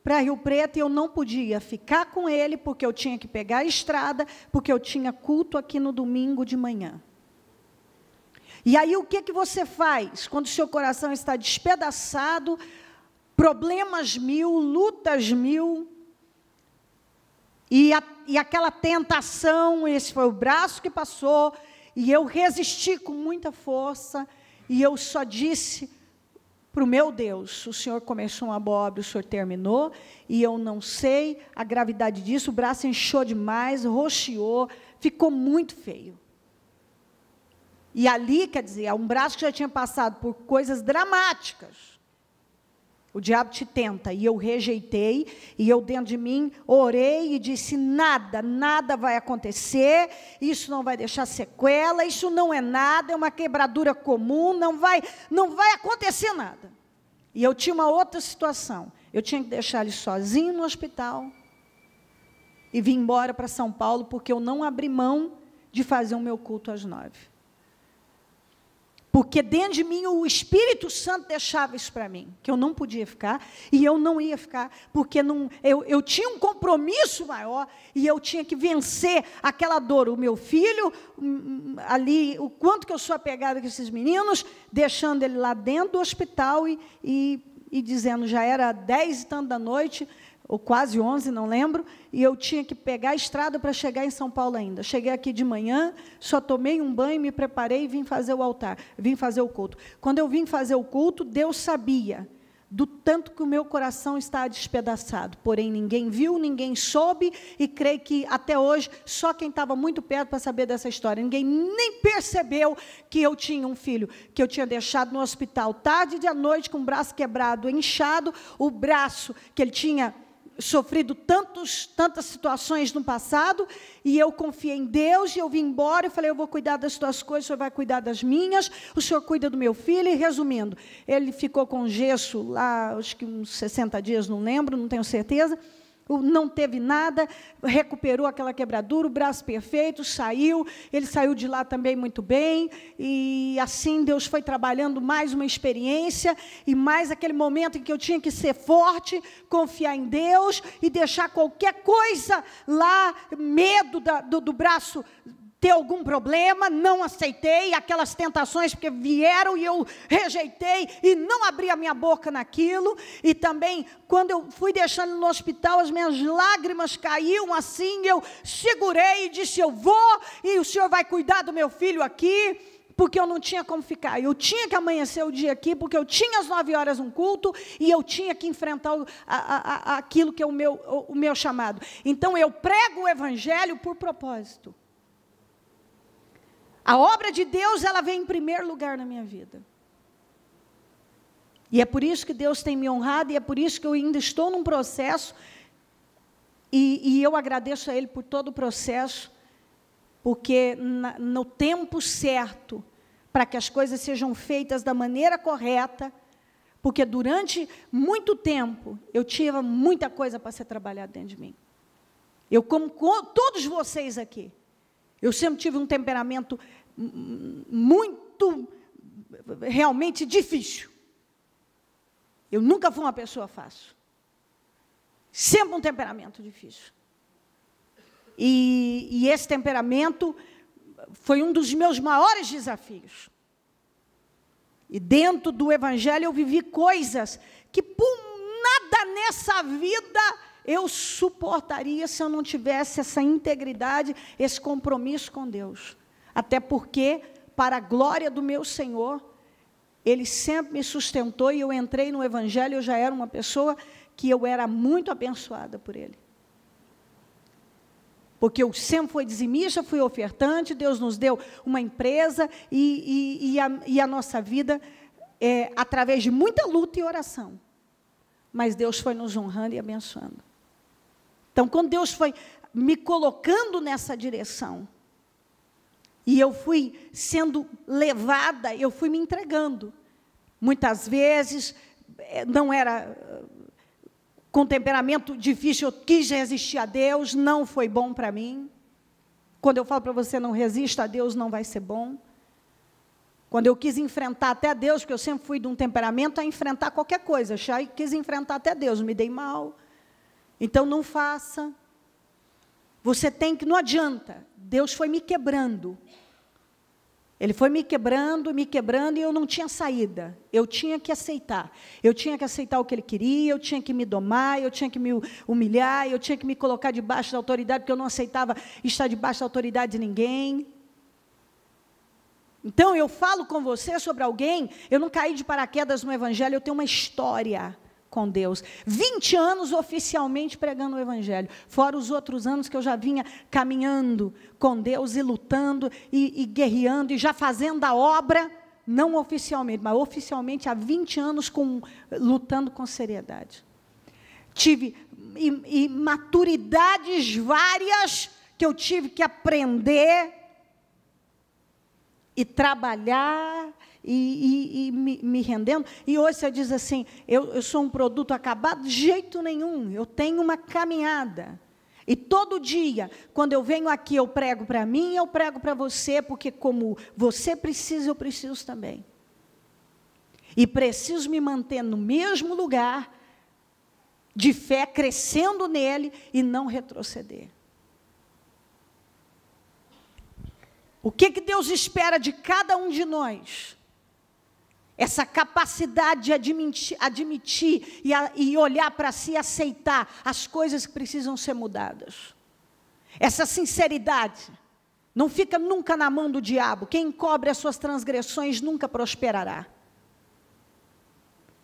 para Rio Preto, e eu não podia ficar com ele, porque eu tinha que pegar a estrada, porque eu tinha culto aqui no domingo de manhã. E aí, o que você faz quando o seu coração está despedaçado, problemas mil, lutas mil, e aquela tentação, esse foi o braço que passou, e eu resisti com muita força, e eu só disse para o meu Deus, o Senhor começou uma boa obra, o Senhor terminou, e eu não sei a gravidade disso, o braço inchou demais, roxeou, ficou muito feio. E ali, quer dizer, é um braço que já tinha passado por coisas dramáticas. O diabo te tenta, e eu rejeitei, e eu dentro de mim orei e disse, nada vai acontecer, isso não vai deixar sequela, isso não é nada, é uma quebradura comum, não vai acontecer nada. E eu tinha uma outra situação, eu tinha que deixar ele sozinho no hospital, e vim embora para São Paulo, porque eu não abri mão de fazer o meu culto às 9. Porque dentro de mim o Espírito Santo deixava isso para mim, que eu não podia ficar, e eu não ia ficar, porque eu tinha um compromisso maior, e eu tinha que vencer aquela dor. O meu filho, ali, o quanto que eu sou apegada com esses meninos, deixando ele lá dentro do hospital, e dizendo, já era 10 e tanto da noite, ou quase 11, não lembro, e eu tinha que pegar a estrada para chegar em São Paulo ainda. Cheguei aqui de manhã, só tomei um banho, me preparei e vim fazer o altar, vim fazer o culto. Quando eu vim fazer o culto, Deus sabia do tanto que o meu coração estava despedaçado, porém ninguém viu, ninguém soube, e creio que até hoje, só quem estava muito perto para saber dessa história, ninguém nem percebeu que eu tinha um filho, que eu tinha deixado no hospital tarde de noite, com o braço quebrado, inchado, o braço que ele tinha sofrido tantas situações no passado, e eu confiei em Deus, e eu vim embora, e falei, eu vou cuidar das tuas coisas, o Senhor vai cuidar das minhas, o Senhor cuida do meu filho, e resumindo, ele ficou com gesso lá, acho que uns 60 dias, não lembro, não tenho certeza, não teve nada, recuperou aquela quebradura, o braço perfeito, saiu, ele saiu de lá também muito bem, e assim Deus foi trabalhando mais uma experiência, e mais aquele momento em que eu tinha que ser forte, confiar em Deus, e deixar qualquer coisa lá, medo do braço ter algum problema, não aceitei aquelas tentações, porque vieram e eu rejeitei, e não abri a minha boca naquilo, e também, quando eu fui deixando no hospital, as minhas lágrimas caíam assim, eu segurei e disse, eu vou, e o Senhor vai cuidar do meu filho aqui, porque eu não tinha como ficar, eu tinha que amanhecer o dia aqui, porque eu tinha às 9 horas um culto, e eu tinha que enfrentar aquilo que é o meu chamado. Então, eu prego o Evangelho por propósito. A obra de Deus, ela vem em primeiro lugar na minha vida. E é por isso que Deus tem me honrado, e é por isso que eu ainda estou num processo, e eu agradeço a Ele por todo o processo, porque no tempo certo, para que as coisas sejam feitas da maneira correta, porque durante muito tempo, eu tinha muita coisa para ser trabalhada dentro de mim. Eu, como todos vocês aqui, eu sempre tive um temperamento muito, realmente difícil. Eu nunca fui uma pessoa fácil. Sempre um temperamento difícil. E esse temperamento foi um dos meus maiores desafios. E dentro do Evangelho eu vivi coisas que por nada nessa vida eu suportaria se eu não tivesse essa integridade, esse compromisso com Deus. Até porque, para a glória do meu Senhor, Ele sempre me sustentou, e eu entrei no Evangelho, eu já era uma pessoa que eu era muito abençoada por Ele. Porque eu sempre fui dizimista, fui ofertante, Deus nos deu uma empresa e a nossa vida através de muita luta e oração. Mas Deus foi nos honrando e abençoando. Então, quando Deus foi me colocando nessa direção, e eu fui sendo levada, eu fui me entregando. Muitas vezes, não era com temperamento difícil, eu quis resistir a Deus, não foi bom para mim. Quando eu falo para você, não resista a Deus, não vai ser bom. Quando eu quis enfrentar até Deus, porque eu sempre fui de um temperamento a enfrentar qualquer coisa, eu quis enfrentar até Deus, me dei mal. Então, não faça. Você tem que, não adianta, Deus foi me quebrando. Ele foi me quebrando, e eu não tinha saída. Eu tinha que aceitar. Eu tinha que aceitar o que Ele queria, eu tinha que me domar, eu tinha que me humilhar, eu tinha que me colocar debaixo da autoridade, porque eu não aceitava estar debaixo da autoridade de ninguém. Então, eu falo com você sobre alguém, eu não caí de paraquedas no Evangelho, eu tenho uma história com Deus. 20 anos oficialmente pregando o Evangelho, fora os outros anos que eu já vinha caminhando com Deus e lutando e guerreando e já fazendo a obra, não oficialmente, mas oficialmente há 20 anos lutando com seriedade. Tive maturidades várias que eu tive que aprender e trabalhar e me rendendo. E hoje você diz assim, eu sou um produto acabado? De jeito nenhum, eu tenho uma caminhada. E todo dia, quando eu venho aqui, eu prego para mim, eu prego para você, porque como você precisa, eu preciso também. E preciso me manter no mesmo lugar, de fé, crescendo nele e não retroceder. O que Deus espera de cada um de nós? Essa capacidade de admitir e olhar para si e aceitar as coisas que precisam ser mudadas. Essa sinceridade. Não fica nunca na mão do diabo. Quem encobre as suas transgressões nunca prosperará.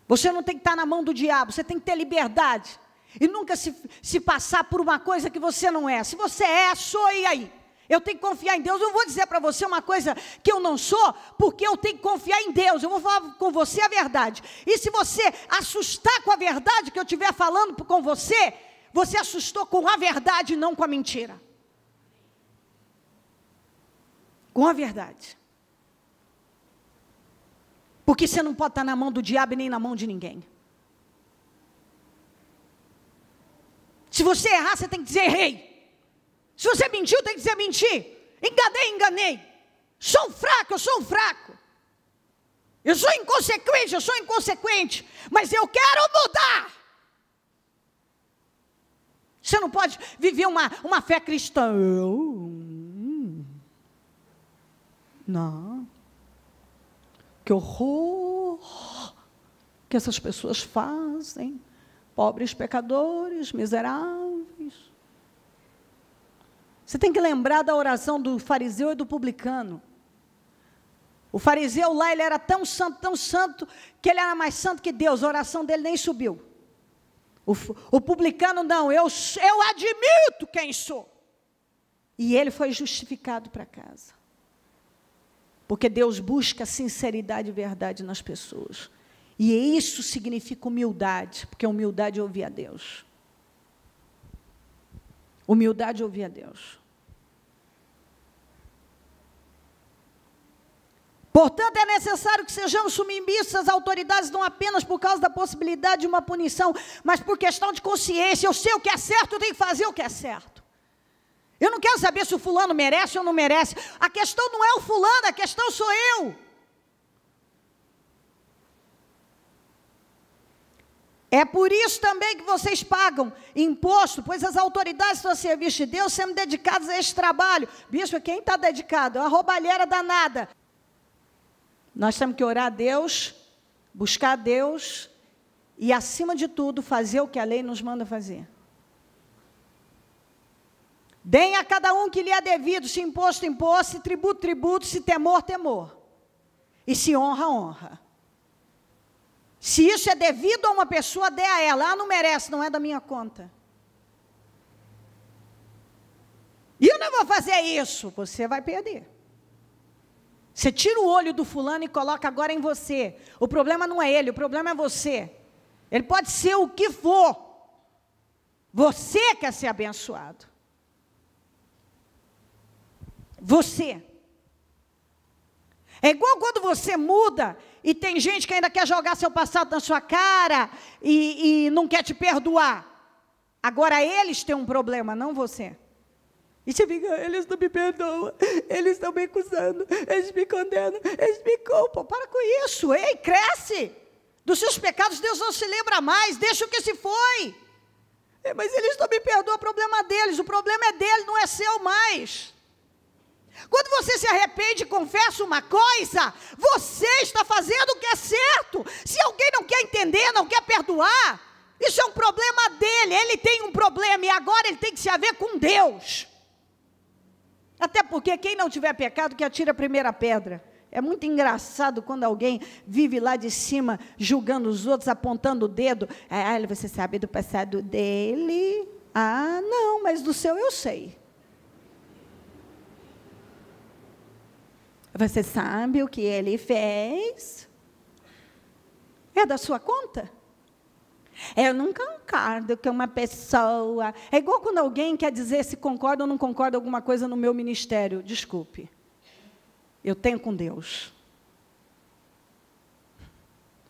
Você não tem que estar na mão do diabo, você tem que ter liberdade. E nunca se passar por uma coisa que você não é. Se você é, sou, e aí? Eu tenho que confiar em Deus. Eu não vou dizer para você uma coisa que eu não sou, porque eu tenho que confiar em Deus. Eu vou falar com você a verdade. E se você assustar com a verdade que eu estiver falando com você, você assustou com a verdade e não com a mentira. Com a verdade. Porque você não pode estar na mão do diabo e nem na mão de ninguém. Se você errar, você tem que dizer errei. Se você mentiu, tem que dizer mentir. Enganei. Sou um fraco, eu sou um fraco. Eu sou inconsequente. Mas eu quero mudar. Você não pode viver uma fé cristã. Não. Que horror que essas pessoas fazem. Pobres pecadores, miseráveis. Você tem que lembrar da oração do fariseu e do publicano. O fariseu lá, ele era tão santo, que ele era mais santo que Deus. A oração dele nem subiu. O publicano não, eu admito quem sou. E ele foi justificado para casa. Porque Deus busca sinceridade e verdade nas pessoas. E isso significa humildade, porque humildade é ouvir a Deus. Humildade é ouvir a Deus. Portanto, é necessário que sejamos submissos às autoridades, não apenas por causa da possibilidade de uma punição, mas por questão de consciência. Eu sei o que é certo, eu tenho que fazer o que é certo. Eu não quero saber se o fulano merece ou não merece. A questão não é o fulano, a questão sou eu. É por isso também que vocês pagam imposto, pois as autoridades estão a serviço de Deus, sendo dedicadas a esse trabalho. Bispo, quem está dedicado? É uma roubalheira danada. Nós temos que orar a Deus, buscar a Deus e, acima de tudo, fazer o que a lei nos manda fazer. Deem a cada um que lhe é devido, se imposto, imposto, se tributo, tributo, se temor, temor. E se honra, honra. Se isso é devido a uma pessoa, dê a ela. Ah, não merece, não é da minha conta. E eu não vou fazer isso. Você vai perder. Você tira o olho do fulano e coloca agora em você. O problema não é ele, o problema é você. Ele pode ser o que for. Você quer ser abençoado. Você. É igual quando você muda e tem gente que ainda quer jogar seu passado na sua cara e não quer te perdoar. Agora eles têm um problema, não você. E você fica, eles não me perdoam, eles estão me acusando, eles me condenam, eles me culpam. Para com isso, ei, cresce. Dos seus pecados Deus não se lembra mais, deixa o que se foi. Mas eles não me perdoam, o problema deles, o problema é deles, não é seu mais. Quando você se arrepende e confessa uma coisa, você está fazendo o que é certo. Se alguém não quer entender, não quer perdoar, isso é um problema dele, ele tem um problema e agora ele tem que se haver com Deus. Até porque quem não tiver pecado que atira a primeira pedra. É muito engraçado quando alguém vive lá de cima julgando os outros, apontando o dedo. Ah, você sabe do passado dele? Ah, não, mas do seu eu sei. Você sabe o que ele fez? É da sua conta? Eu não concordo com uma pessoa. É igual quando alguém quer dizer se concorda ou não concorda alguma coisa no meu ministério. Desculpe. Eu tenho com Deus.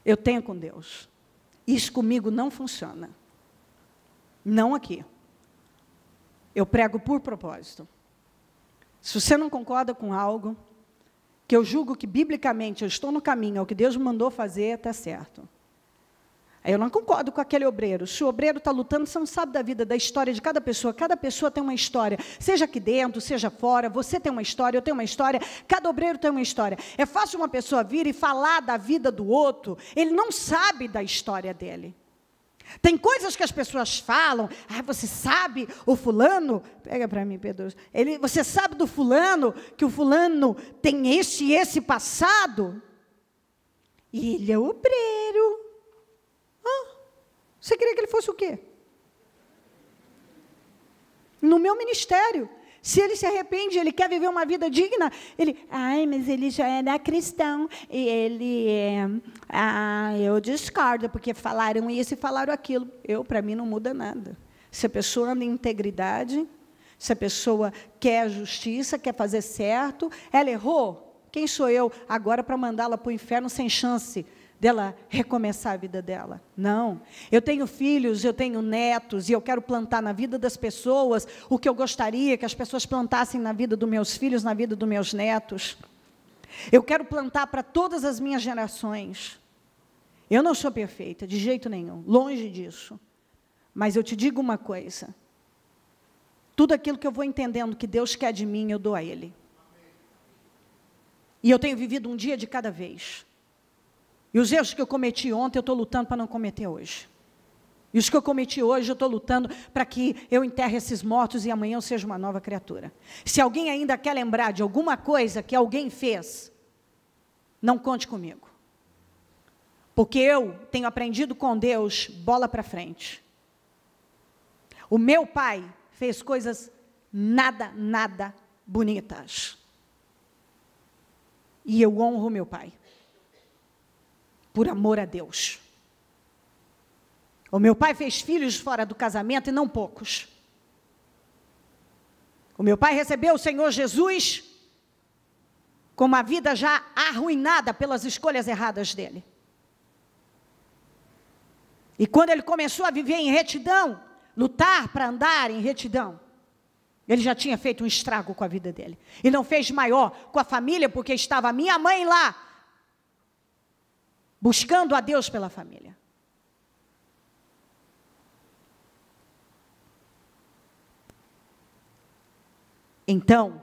Eu tenho com Deus. Isso comigo não funciona. Não aqui. Eu prego por propósito. Se você não concorda com algo que eu julgo que, biblicamente, eu estou no caminho, é o que Deus me mandou fazer, está certo. Aí eu não concordo com aquele obreiro. Se o obreiro está lutando, você não sabe da vida, da história de cada pessoa tem uma história. Seja aqui dentro, seja fora, você tem uma história, eu tenho uma história, cada obreiro tem uma história. É fácil uma pessoa vir e falar da vida do outro, ele não sabe da história dele. Tem coisas que as pessoas falam, você sabe o fulano, pega para mim, Pedro, você sabe do fulano, que o fulano tem esse passado, e ele é obreiro. Você queria que ele fosse o quê? No meu ministério, se ele se arrepende, ele quer viver uma vida digna, mas ele já era cristão, e eu discordo, porque falaram isso e falaram aquilo. Para mim, não muda nada. Se a pessoa anda em integridade, se a pessoa quer justiça, quer fazer certo, ela errou, quem sou eu agora para mandá-la para o inferno sem chance dela recomeçar a vida dela? Não. Eu tenho filhos, eu tenho netos, e eu quero plantar na vida das pessoas o que eu gostaria que as pessoas plantassem na vida dos meus filhos, na vida dos meus netos. Eu quero plantar para todas as minhas gerações. Eu não sou perfeita, de jeito nenhum, longe disso. Mas eu te digo uma coisa. Tudo aquilo que eu vou entendendo que Deus quer de mim, eu dou a Ele. E eu tenho vivido um dia de cada vez. E os erros que eu cometi ontem, eu estou lutando para não cometer hoje. E os que eu cometi hoje, eu estou lutando para que eu enterre esses mortos e amanhã eu seja uma nova criatura. Se alguém ainda quer lembrar de alguma coisa que alguém fez, não conte comigo. Porque eu tenho aprendido com Deus, bola para frente. O meu pai fez coisas nada bonitas. E eu honro meu pai. Por amor a Deus. O meu pai fez filhos fora do casamento e não poucos. O meu pai recebeu o Senhor Jesus com uma vida já arruinada pelas escolhas erradas dele. E quando ele começou a viver em retidão, lutar para andar em retidão, ele já tinha feito um estrago com a vida dele. E não fez maior com a família, porque estava a minha mãe lá, buscando a Deus pela família. Então,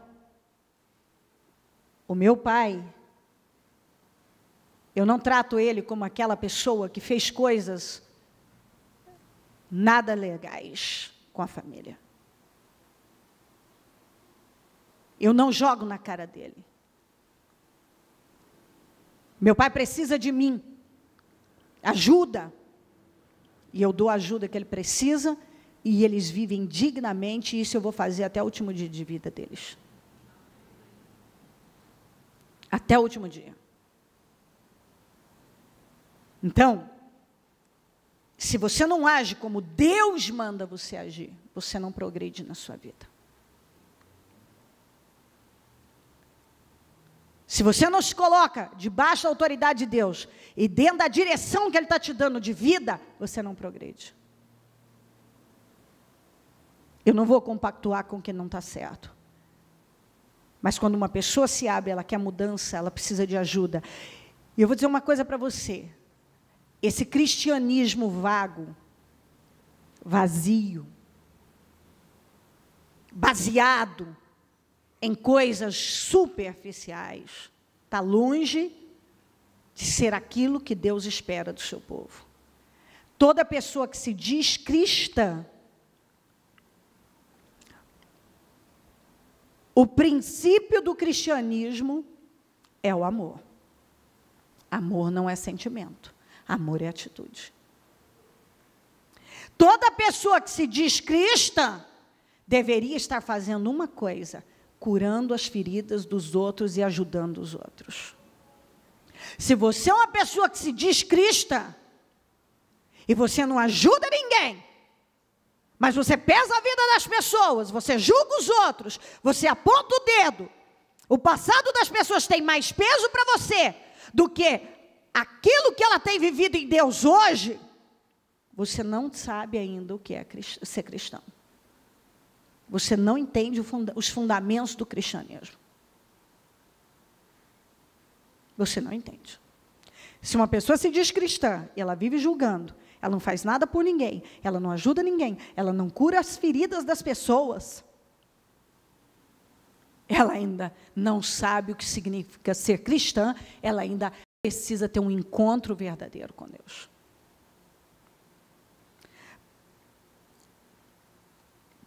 o meu pai, eu não trato ele como aquela pessoa que fez coisas nada legais com a família. Eu não jogo na cara dele. Meu pai precisa de mim, ajuda, e eu dou a ajuda que ele precisa, e eles vivem dignamente, e isso eu vou fazer até o último dia de vida deles. Até o último dia. Então, se você não age como Deus manda você agir, você não progride na sua vida. Se você não se coloca debaixo da autoridade de Deus e dentro da direção que Ele está te dando de vida, você não progride. Eu não vou compactuar com o que não está certo. Mas quando uma pessoa se abre, ela quer mudança, ela precisa de ajuda. E eu vou dizer uma coisa para você. Esse cristianismo vago, vazio, baseado em coisas superficiais, está longe de ser aquilo que Deus espera do seu povo. Toda pessoa que se diz cristã, o princípio do cristianismo é o amor. Amor não é sentimento, amor é atitude. Toda pessoa que se diz cristã deveria estar fazendo uma coisa: curando as feridas dos outros e ajudando os outros. Se você é uma pessoa que se diz cristã, e você não ajuda ninguém, mas você pesa a vida das pessoas, você julga os outros, você aponta o dedo, o passado das pessoas tem mais peso para você, do que aquilo que ela tem vivido em Deus hoje, você não sabe ainda o que é ser cristão. Você não entende os fundamentos do cristianismo. Você não entende. Se uma pessoa se diz cristã, e ela vive julgando, ela não faz nada por ninguém, ela não ajuda ninguém, ela não cura as feridas das pessoas, ela ainda não sabe o que significa ser cristã, ela ainda precisa ter um encontro verdadeiro com Deus.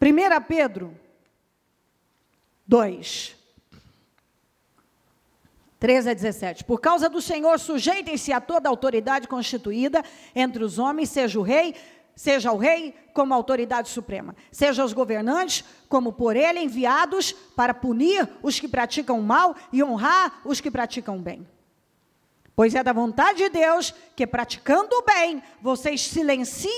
1 Pedro 2, 13 a 17. Por causa do Senhor, sujeitem-se a toda a autoridade constituída entre os homens, seja o rei como autoridade suprema, seja os governantes como por ele enviados para punir os que praticam o mal e honrar os que praticam o bem. Pois é da vontade de Deus que, praticando o bem, vocês silenciem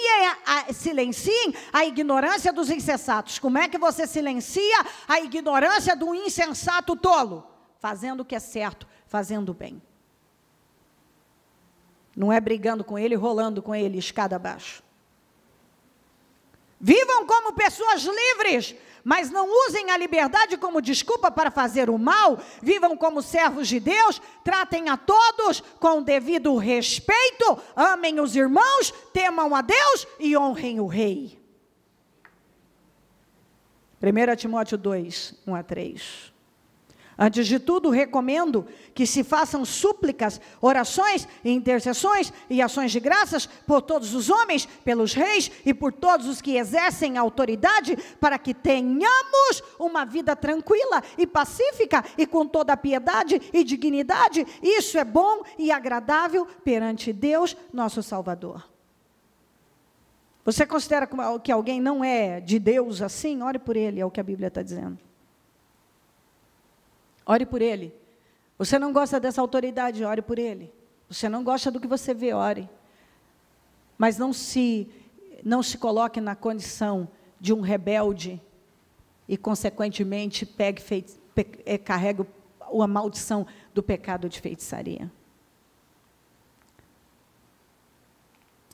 a ignorância dos insensatos. Como é que você silencia a ignorância do insensato tolo? Fazendo o que é certo, fazendo o bem. Não é brigando com ele, rolando com ele, escada abaixo. Vivam como pessoas livres, mas não usem a liberdade como desculpa para fazer o mal. Vivam como servos de Deus, tratem a todos com o devido respeito, amem os irmãos, temam a Deus e honrem o rei. 1 Timóteo 2, 1 a 3. Antes de tudo, recomendo que se façam súplicas, orações, intercessões e ações de graças por todos os homens, pelos reis e por todos os que exercem a autoridade, para que tenhamos uma vida tranquila e pacífica e com toda a piedade e dignidade. Isso é bom e agradável perante Deus, nosso Salvador. Você considera que alguém não é de Deus assim? Ore por ele, é o que a Bíblia está dizendo. Ore por ele. Você não gosta dessa autoridade, ore por ele. Você não gosta do que você vê, ore. Mas não se coloque na condição de um rebelde e, consequentemente, carregue a maldição do pecado de feitiçaria.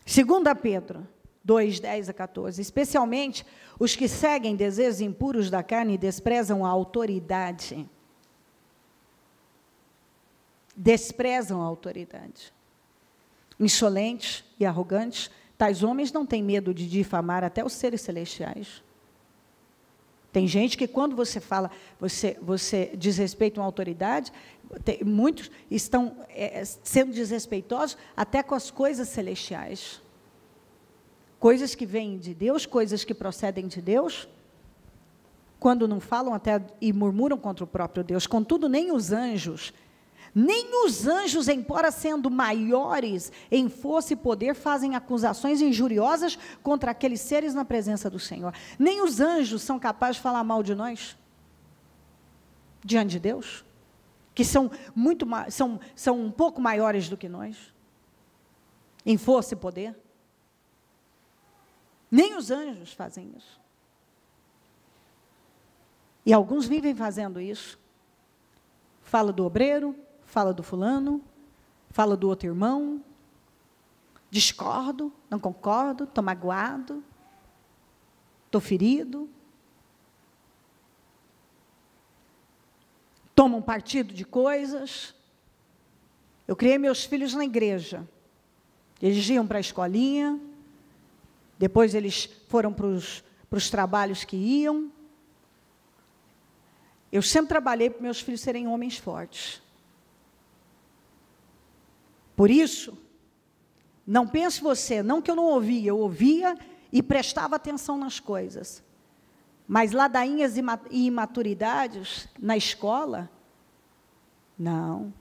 2 Pedro 2, 10 a 14. Especialmente os que seguem desejos impuros da carne e desprezam a autoridade. Desprezam a autoridade. Insolentes e arrogantes, tais homens não têm medo de difamar até os seres celestiais. Tem gente que quando você fala, você desrespeita uma autoridade, muitos estão sendo desrespeitosos até com as coisas celestiais. Coisas que vêm de Deus, coisas que procedem de Deus, quando não falam até e murmuram contra o próprio Deus. Contudo, nem os anjos, embora sendo maiores em força e poder, fazem acusações injuriosas contra aqueles seres na presença do Senhor. Nem os anjos são capazes de falar mal de nós, diante de Deus, que são um pouco maiores do que nós, em força e poder. Nem os anjos fazem isso. E alguns vivem fazendo isso. Fala do obreiro, fala do fulano, fala do outro irmão, discordo, não concordo, estou magoado, estou ferido. Tomam partido de coisas. Eu criei meus filhos na igreja. Eles iam para a escolinha, depois eles foram para os trabalhos que iam. Eu sempre trabalhei para meus filhos serem homens fortes. Por isso, não pense você, não que eu não ouvia, eu ouvia e prestava atenção nas coisas. Mas ladainhas e imaturidades na escola, não.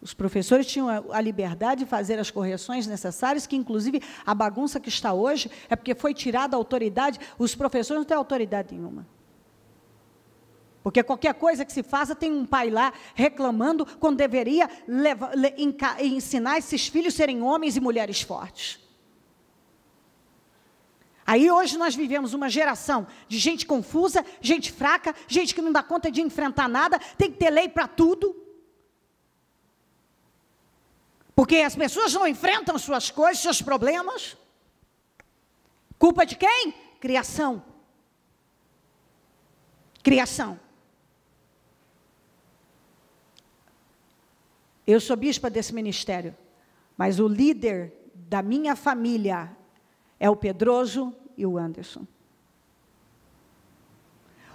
Os professores tinham a liberdade de fazer as correções necessárias, que inclusive a bagunça que está hoje é porque foi tirada a autoridade, os professores não têm autoridade nenhuma. Porque qualquer coisa que se faça, tem um pai lá reclamando, quando deveria ensinar esses filhos a serem homens e mulheres fortes. Aí hoje nós vivemos uma geração de gente confusa, gente fraca, gente que não dá conta de enfrentar nada, tem que ter lei para tudo. Porque as pessoas não enfrentam suas coisas, seus problemas. Culpa de quem? Criação. Criação. Eu sou bispa desse ministério, mas o líder da minha família é o Pedroso e o Anderson.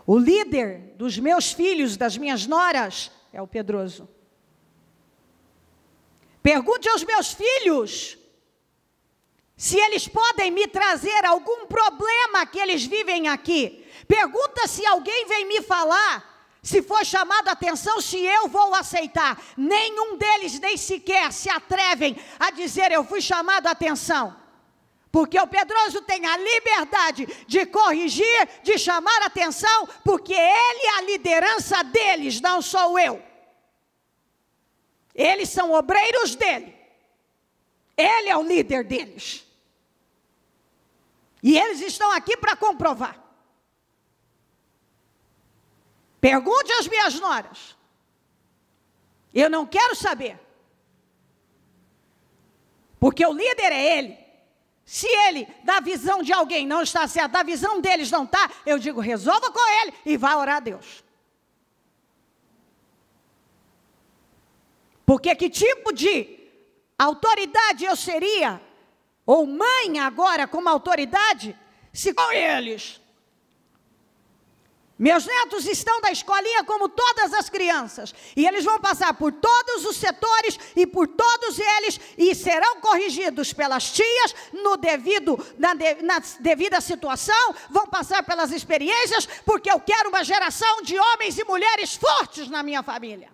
O líder dos meus filhos, das minhas noras, é o Pedroso. Pergunte aos meus filhos se eles podem me trazer algum problema que eles vivem aqui. Pergunta se alguém vem me falar, se for chamado a atenção, se eu vou aceitar. Nenhum deles nem sequer se atrevem a dizer eu fui chamado a atenção. Porque o Pedroso tem a liberdade de corrigir, de chamar a atenção, porque ele é a liderança deles, não sou eu. Eles são obreiros dele. Ele é o líder deles. E eles estão aqui para comprovar. Pergunte às minhas noras. Eu não quero saber. Porque o líder é ele. Se ele, da visão de alguém, não está certo, da visão deles não está, eu digo, resolva com ele e vá orar a Deus. Porque que tipo de autoridade eu seria, ou mãe agora como autoridade, se com eles? Meus netos estão da escolinha como todas as crianças, e eles vão passar por todos os setores e por todos eles, e serão corrigidos pelas tias, na devida situação, vão passar pelas experiências, porque eu quero uma geração de homens e mulheres fortes na minha família.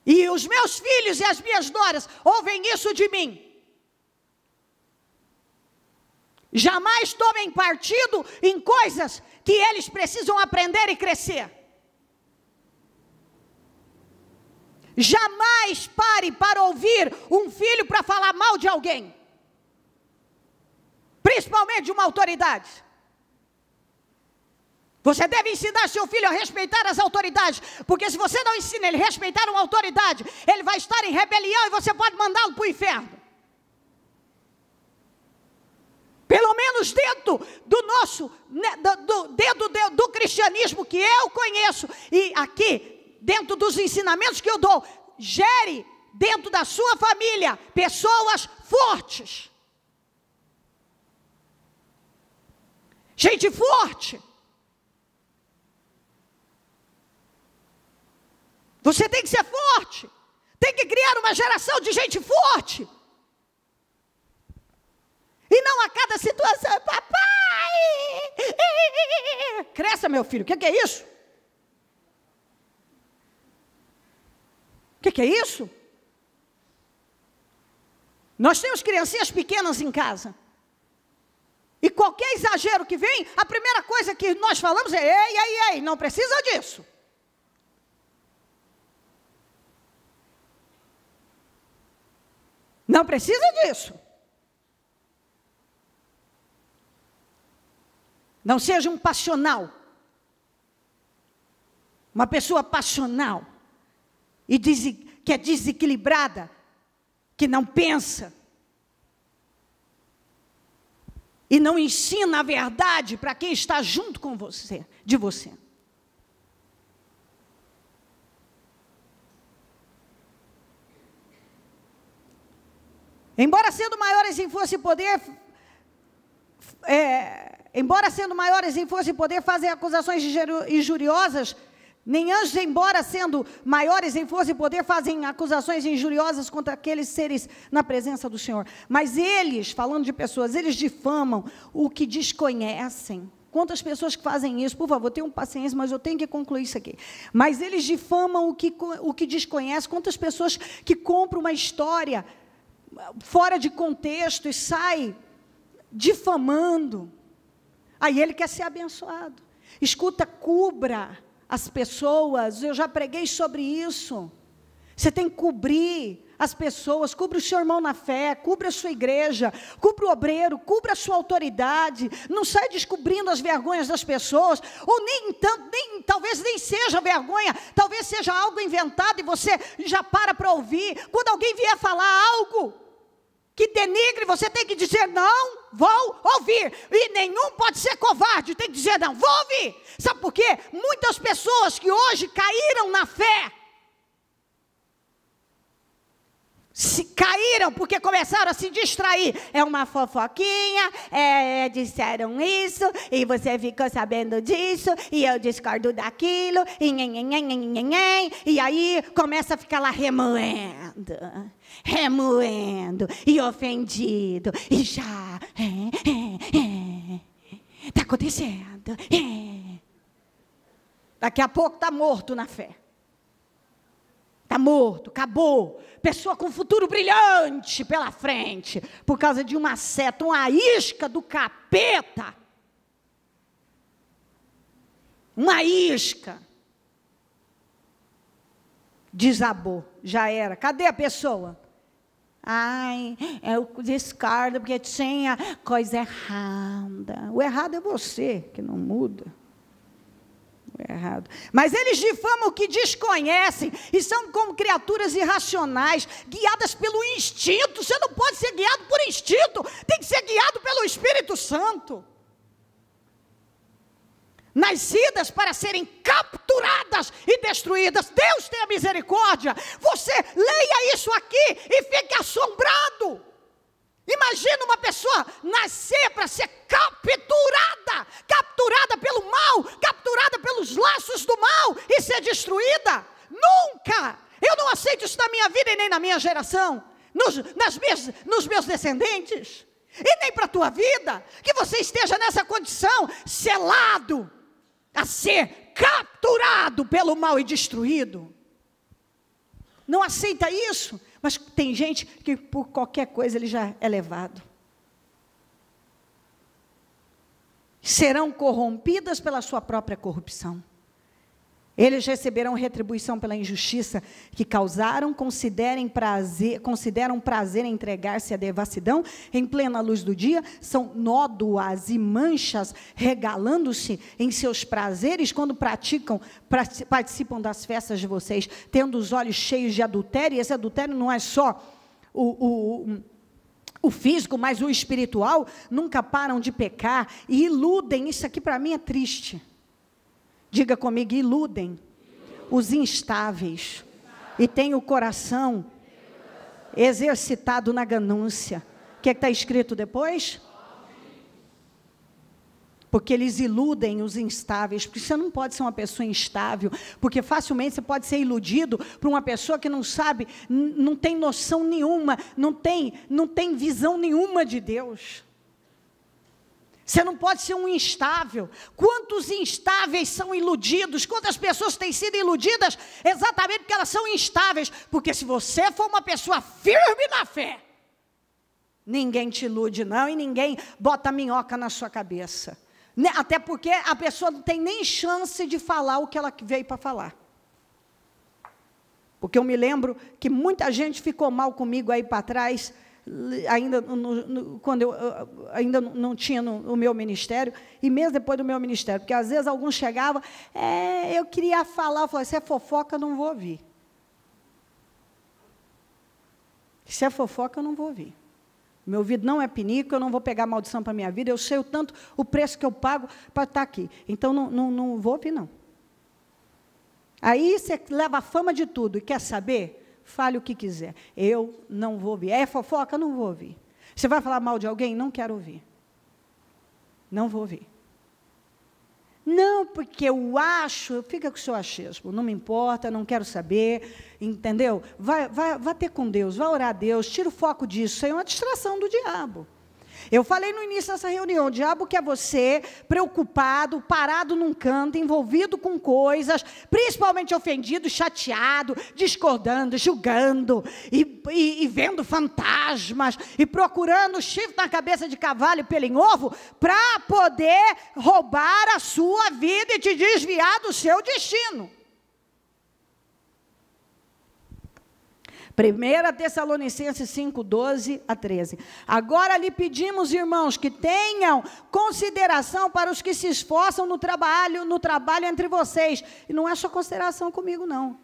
E os meus filhos e as minhas noras ouvem isso de mim. Jamais tomem partido em coisas que eles precisam aprender e crescer. Jamais pare para ouvir um filho para falar mal de alguém. Principalmente de uma autoridade. Você deve ensinar seu filho a respeitar as autoridades, porque se você não ensina ele a respeitar uma autoridade, ele vai estar em rebelião e você pode mandá-lo para o inferno. Pelo menos dentro do cristianismo que eu conheço, e aqui, dentro dos ensinamentos que eu dou, gere dentro da sua família pessoas fortes. gente forte. Você tem que ser forte. Tem que criar uma geração de gente forte. E não a cada situação, papai, cresça, meu filho, o que é isso? O que é isso? Nós temos criancinhas pequenas em casa. E qualquer exagero que vem, a primeira coisa que nós falamos é, ei, não precisa disso. Não precisa disso. Não seja um passional. Uma pessoa passional. E que é desequilibrada. Que não pensa. E não ensina a verdade para quem está junto com você, de você. Embora sendo maiores em força e poder, fazem acusações injuriosas, nem anjos, embora sendo maiores em força e poder, fazem acusações injuriosas contra aqueles seres na presença do Senhor. Mas eles, falando de pessoas, eles difamam o que desconhecem. Quantas pessoas que fazem isso? Por favor, tenham paciência, mas eu tenho que concluir isso aqui. Mas eles difamam o que desconhecem. Quantas pessoas que compram uma história fora de contexto e sai difamando. Aí ele quer ser abençoado. Escuta, cubra as pessoas. Eu já preguei sobre isso. Você tem que cobrir as pessoas, cubra o seu irmão na fé, cubra a sua igreja, cubra o obreiro, cubra a sua autoridade. Não sai descobrindo as vergonhas das pessoas, ou talvez nem seja vergonha, talvez seja algo inventado e você já para ouvir. Quando alguém vier falar algo que denigre, você tem que dizer, não, vou ouvir. E nenhum pode ser covarde, tem que dizer, não, vou ouvir. Sabe por quê? Muitas pessoas que hoje caíram na fé, caíram porque começaram a se distrair. É uma fofoquinha, disseram isso, e você ficou sabendo disso, e eu discordo daquilo, e aí começa a ficar lá remoendo, e ofendido, e já, está acontecendo, daqui a pouco está morto na fé. Está morto, acabou. Pessoa com futuro brilhante pela frente, por causa de uma seta, uma isca do capeta. Uma isca. Desabou, já era. Cadê a pessoa? Ai, eu discordo porque tinha coisa errada. O errado é você, que não muda. Errado. Mas eles difamam o que desconhecem e são como criaturas irracionais, guiadas pelo instinto. Você não pode ser guiado por instinto, tem que ser guiado pelo Espírito Santo. Nascidas para serem capturadas e destruídas. Deus tenha misericórdia. Você leia isso aqui e fique assombrado. Imagina uma pessoa nascer para ser capturada pelo mal, capturada pelos laços do mal e ser destruída. Nunca! Eu não aceito isso na minha vida e nem na minha geração, nos meus descendentes, e nem para a tua vida, que você esteja nessa condição, selado a ser capturado pelo mal e destruído. Não aceita isso. Mas tem gente que por qualquer coisa ele já é levado. Serão corrompidas pela sua própria corrupção. Eles receberão retribuição pela injustiça que causaram, consideram prazer em entregar-se à devassidão em plena luz do dia, são nódoas e manchas, regalando-se em seus prazeres quando participam das festas de vocês, tendo os olhos cheios de adultério. E esse adultério não é só o físico, mas o espiritual. Nunca param de pecar e iludem. Isso aqui para mim é triste. Diga comigo, iludem os instáveis e têm o coração exercitado na ganância. O que está escrito depois? Porque eles iludem os instáveis, porque você não pode ser uma pessoa instável, porque facilmente você pode ser iludido por uma pessoa que não sabe, não tem noção nenhuma, não tem visão nenhuma de Deus. Você não pode ser um instável. Quantos instáveis são iludidos? Quantas pessoas têm sido iludidas exatamente porque elas são instáveis? Porque se você for uma pessoa firme na fé, ninguém te ilude não, e ninguém bota minhoca na sua cabeça. Até porque a pessoa não tem nem chance de falar o que ela veio para falar. Porque eu me lembro que muita gente ficou mal comigo aí para trás, ainda quando eu ainda não tinha o meu ministério, e mesmo depois do meu ministério, porque às vezes alguns chegavam, eu queria falar, eu falei, se é fofoca, eu não vou ouvir. Se é fofoca, eu não vou ouvir. Meu ouvido não é pinico, eu não vou pegar maldição para a minha vida, eu sei o tanto, o preço que eu pago para estar aqui. Então, não vou ouvir, não. Aí você leva a fama de tudo e quer saber? Fale o que quiser. Eu não vou ouvir. É fofoca? Não vou ouvir. Você vai falar mal de alguém? Não quero ouvir. Não vou ouvir. Não, porque eu acho, fica com o seu achismo, não me importa, não quero saber, entendeu? Vai ter com Deus, vai orar a Deus, tira o foco disso, isso aí é uma distração do diabo. Eu falei no início dessa reunião, o diabo quer você preocupado, parado num canto, envolvido com coisas, principalmente ofendido, chateado, discordando, julgando, e vendo fantasmas, e procurando chifre na cabeça de cavalo e pelo em ovo, para poder roubar a sua vida e te desviar do seu destino. 1 Tessalonicenses 5, 12 a 13. Agora lhe pedimos, irmãos, que tenham consideração para os que se esforçam no trabalho entre vocês. E não é só consideração comigo, não.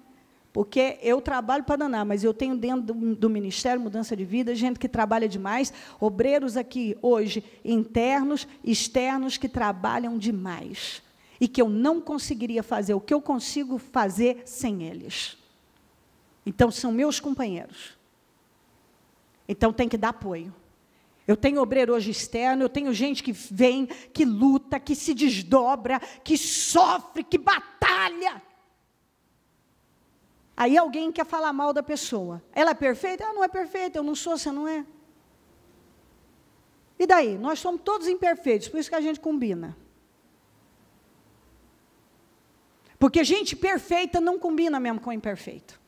Porque eu trabalho para danar, mas eu tenho dentro do Ministério Mudança de Vida, gente que trabalha demais, obreiros aqui hoje, internos, externos, que trabalham demais. E que eu não conseguiria fazer o que eu consigo fazer sem eles. Então, são meus companheiros. Então, tem que dar apoio. Eu tenho obreiro hoje externo, eu tenho gente que vem, que luta, que se desdobra, que sofre, que batalha. Aí alguém quer falar mal da pessoa. Ela é perfeita? Ela não é perfeita, eu não sou, você não é. E daí? Nós somos todos imperfeitos, por isso que a gente combina. Porque gente perfeita não combina mesmo com imperfeito.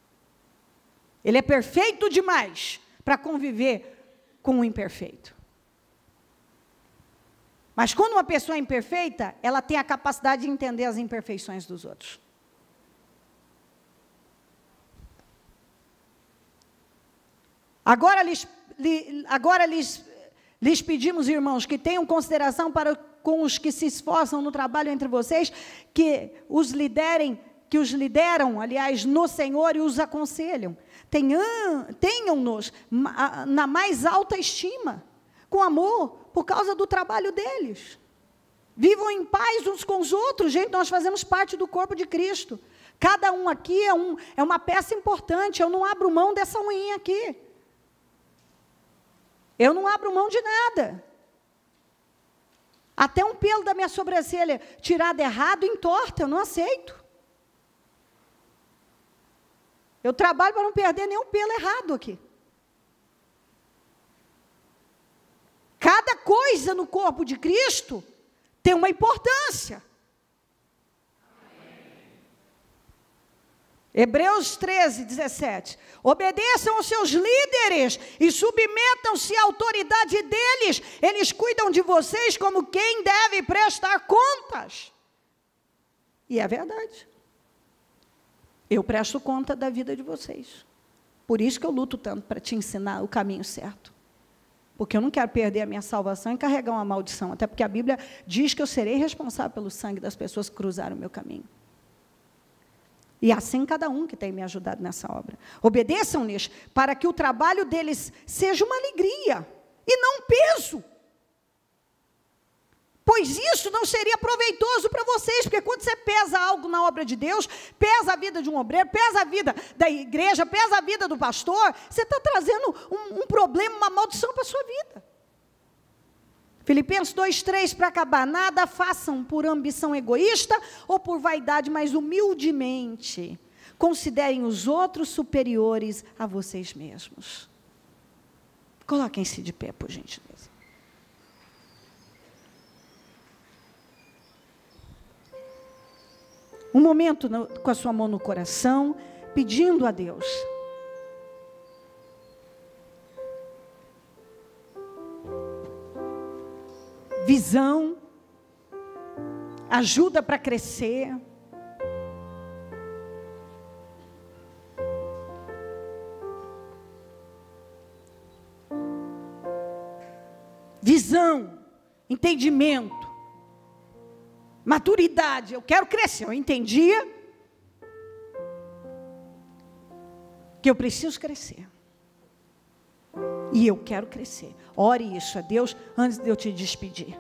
Ele é perfeito demais para conviver com o imperfeito. Mas quando uma pessoa é imperfeita, ela tem a capacidade de entender as imperfeições dos outros. Agora lhes pedimos, irmãos, que tenham consideração para com os que se esforçam no trabalho entre vocês, que os lideram, aliás, no Senhor e os aconselham. Tenham-nos na mais alta estima, com amor, por causa do trabalho deles. Vivam em paz uns com os outros, gente, nós fazemos parte do corpo de Cristo. Cada um aqui é uma peça importante, eu não abro mão dessa unha aqui. Eu não abro mão de nada. Até um pelo da minha sobrancelha tirado errado, entorta, eu não aceito. Eu trabalho para não perder nenhum pelo errado aqui. Cada coisa no corpo de Cristo tem uma importância. Hebreus 13, 17. Obedeçam aos seus líderes e submetam-se à autoridade deles. Eles cuidam de vocês como quem deve prestar contas. E é verdade. Eu presto conta da vida de vocês. Por isso que eu luto tanto para te ensinar o caminho certo. Porque eu não quero perder a minha salvação e carregar uma maldição. Até porque a Bíblia diz que eu serei responsável pelo sangue das pessoas que cruzaram o meu caminho. E assim cada um que tem me ajudado nessa obra. Obedeçam-lhes para que o trabalho deles seja uma alegria e não um peso. Pois isso não seria proveitoso para vocês, porque quando você pesa algo na obra de Deus, pesa a vida de um obreiro, pesa a vida da igreja, pesa a vida do pastor, você está trazendo um problema, uma maldição para a sua vida. Filipenses 2:3, para acabar: nada façam por ambição egoísta ou por vaidade, mas humildemente considerem os outros superiores a vocês mesmos. Coloquem-se de pé, por gentileza. Um momento com a sua mão no coração, pedindo a Deus. Visão, ajuda para crescer. Visão, entendimento, maturidade. Eu quero crescer. Eu entendia que eu preciso crescer. E eu quero crescer. Ore isso a Deus antes de eu te despedir.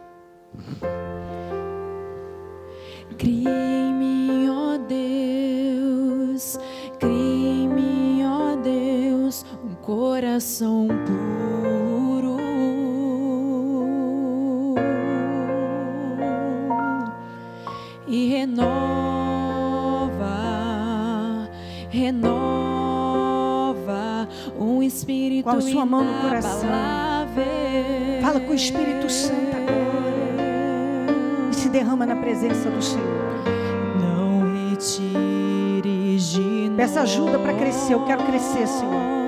Cria em mim, ó Deus, cria em mim, ó Deus, um coração puro. E renova um espírito com a sua mão no coração. inabalável. Fala com o Espírito Santo agora. E se derrama na presença do Senhor. Não retires de Peça ajuda para crescer. Eu quero crescer, Senhor.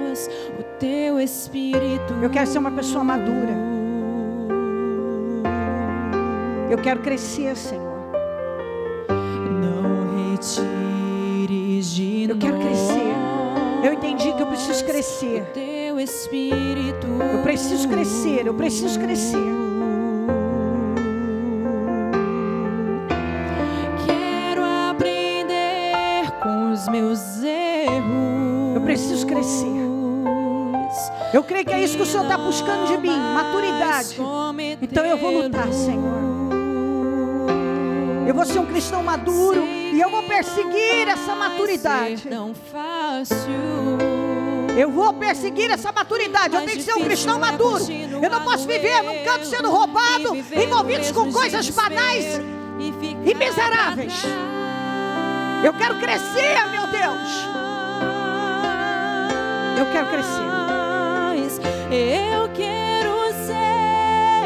o teu espírito. Eu quero ser uma pessoa madura. Eu quero crescer, Senhor. Não retires de Eu quero crescer. Eu entendi que eu preciso crescer. o teu espírito. Eu preciso crescer. Eu preciso crescer. Quero aprender com os meus erros. Eu preciso crescer. Eu creio que é isso que o Senhor está buscando de mim, maturidade. Então eu vou lutar, Senhor. Eu vou ser um cristão maduro e eu vou perseguir essa maturidade. Eu vou perseguir essa maturidade. Eu tenho que ser um cristão maduro. Eu não posso viver num canto sendo roubado, envolvidos com coisas banais e miseráveis. Eu quero crescer, meu Deus. Eu quero crescer. Eu quero ser,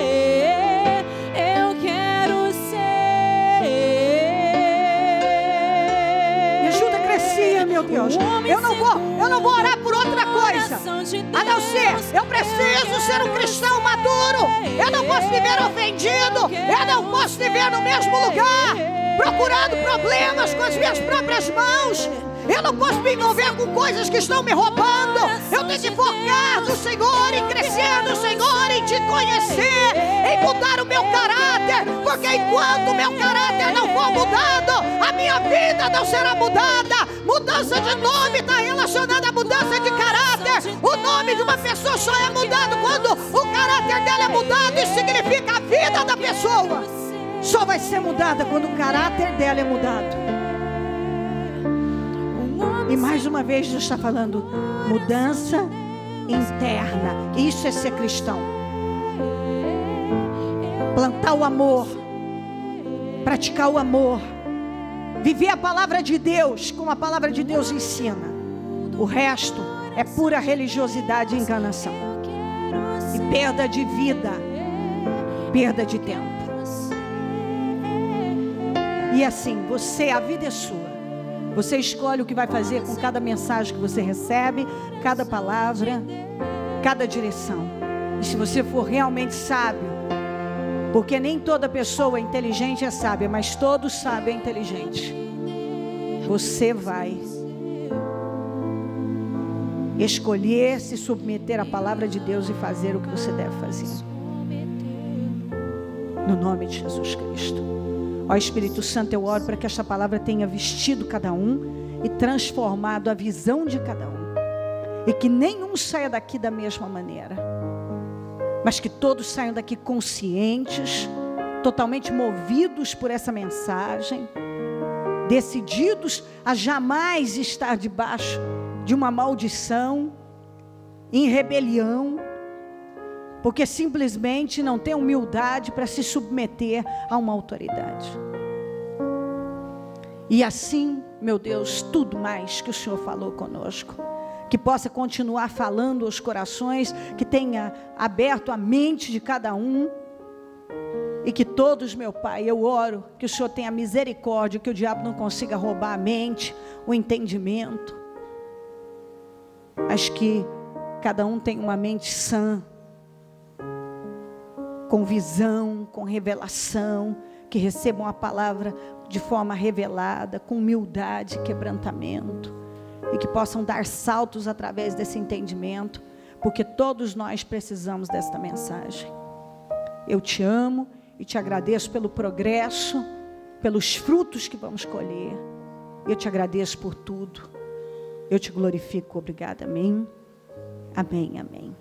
eu quero ser. Me ajuda a crescer, meu Deus. Eu não vou orar por outra coisa, a não ser, eu preciso ser um cristão maduro. Eu não posso viver ofendido. Eu não posso viver no mesmo lugar, procurando problemas com as minhas próprias mãos. Eu não posso me envolver com coisas que estão me roubando. Eu tenho que focar no Senhor, em crescer no Senhor, em te conhecer, em mudar o meu caráter. Porque enquanto o meu caráter não for mudado, a minha vida não será mudada. Mudança de nome está relacionada à mudança de caráter. O nome de uma pessoa só é mudado quando o caráter dela é mudado. Isso significa a vida da pessoa só vai ser mudada quando o caráter dela é mudado. E mais uma vez Deus está falando mudança interna. Isso é ser cristão. Plantar o amor, praticar o amor, viver a palavra de Deus como a palavra de Deus ensina. O resto é pura religiosidade e enganação, e perda de vida, perda de tempo. E assim, a vida é sua. Você escolhe o que vai fazer com cada mensagem que você recebe, cada palavra, cada direção. E se você for realmente sábio, porque nem toda pessoa inteligente é sábia, mas todo sábio é inteligente. Você vai escolher se submeter à palavra de Deus e fazer o que você deve fazer. No nome de Jesus Cristo. Ó Espírito Santo, eu oro para que esta palavra tenha vestido cada um e transformado a visão de cada um. E que nenhum saia daqui da mesma maneira, mas que todos saiam daqui conscientes, totalmente movidos por essa mensagem, decididos a jamais estar debaixo de uma maldição, em rebelião, porque simplesmente não tem humildade para se submeter a uma autoridade. E assim, meu Deus, tudo mais que o Senhor falou conosco, que possa continuar falando aos corações, que tenha aberto a mente de cada um, e que todos, meu Pai, eu oro que o Senhor tenha misericórdia, que o diabo não consiga roubar a mente, o entendimento, mas que cada um tenha uma mente sã, com visão, com revelação, que recebam a palavra de forma revelada, com humildade e quebrantamento, e que possam dar saltos através desse entendimento, porque todos nós precisamos desta mensagem. Eu te amo e te agradeço pelo progresso, pelos frutos que vamos colher. Eu te agradeço por tudo. Eu te glorifico. Obrigada. Amém. Amém, amém.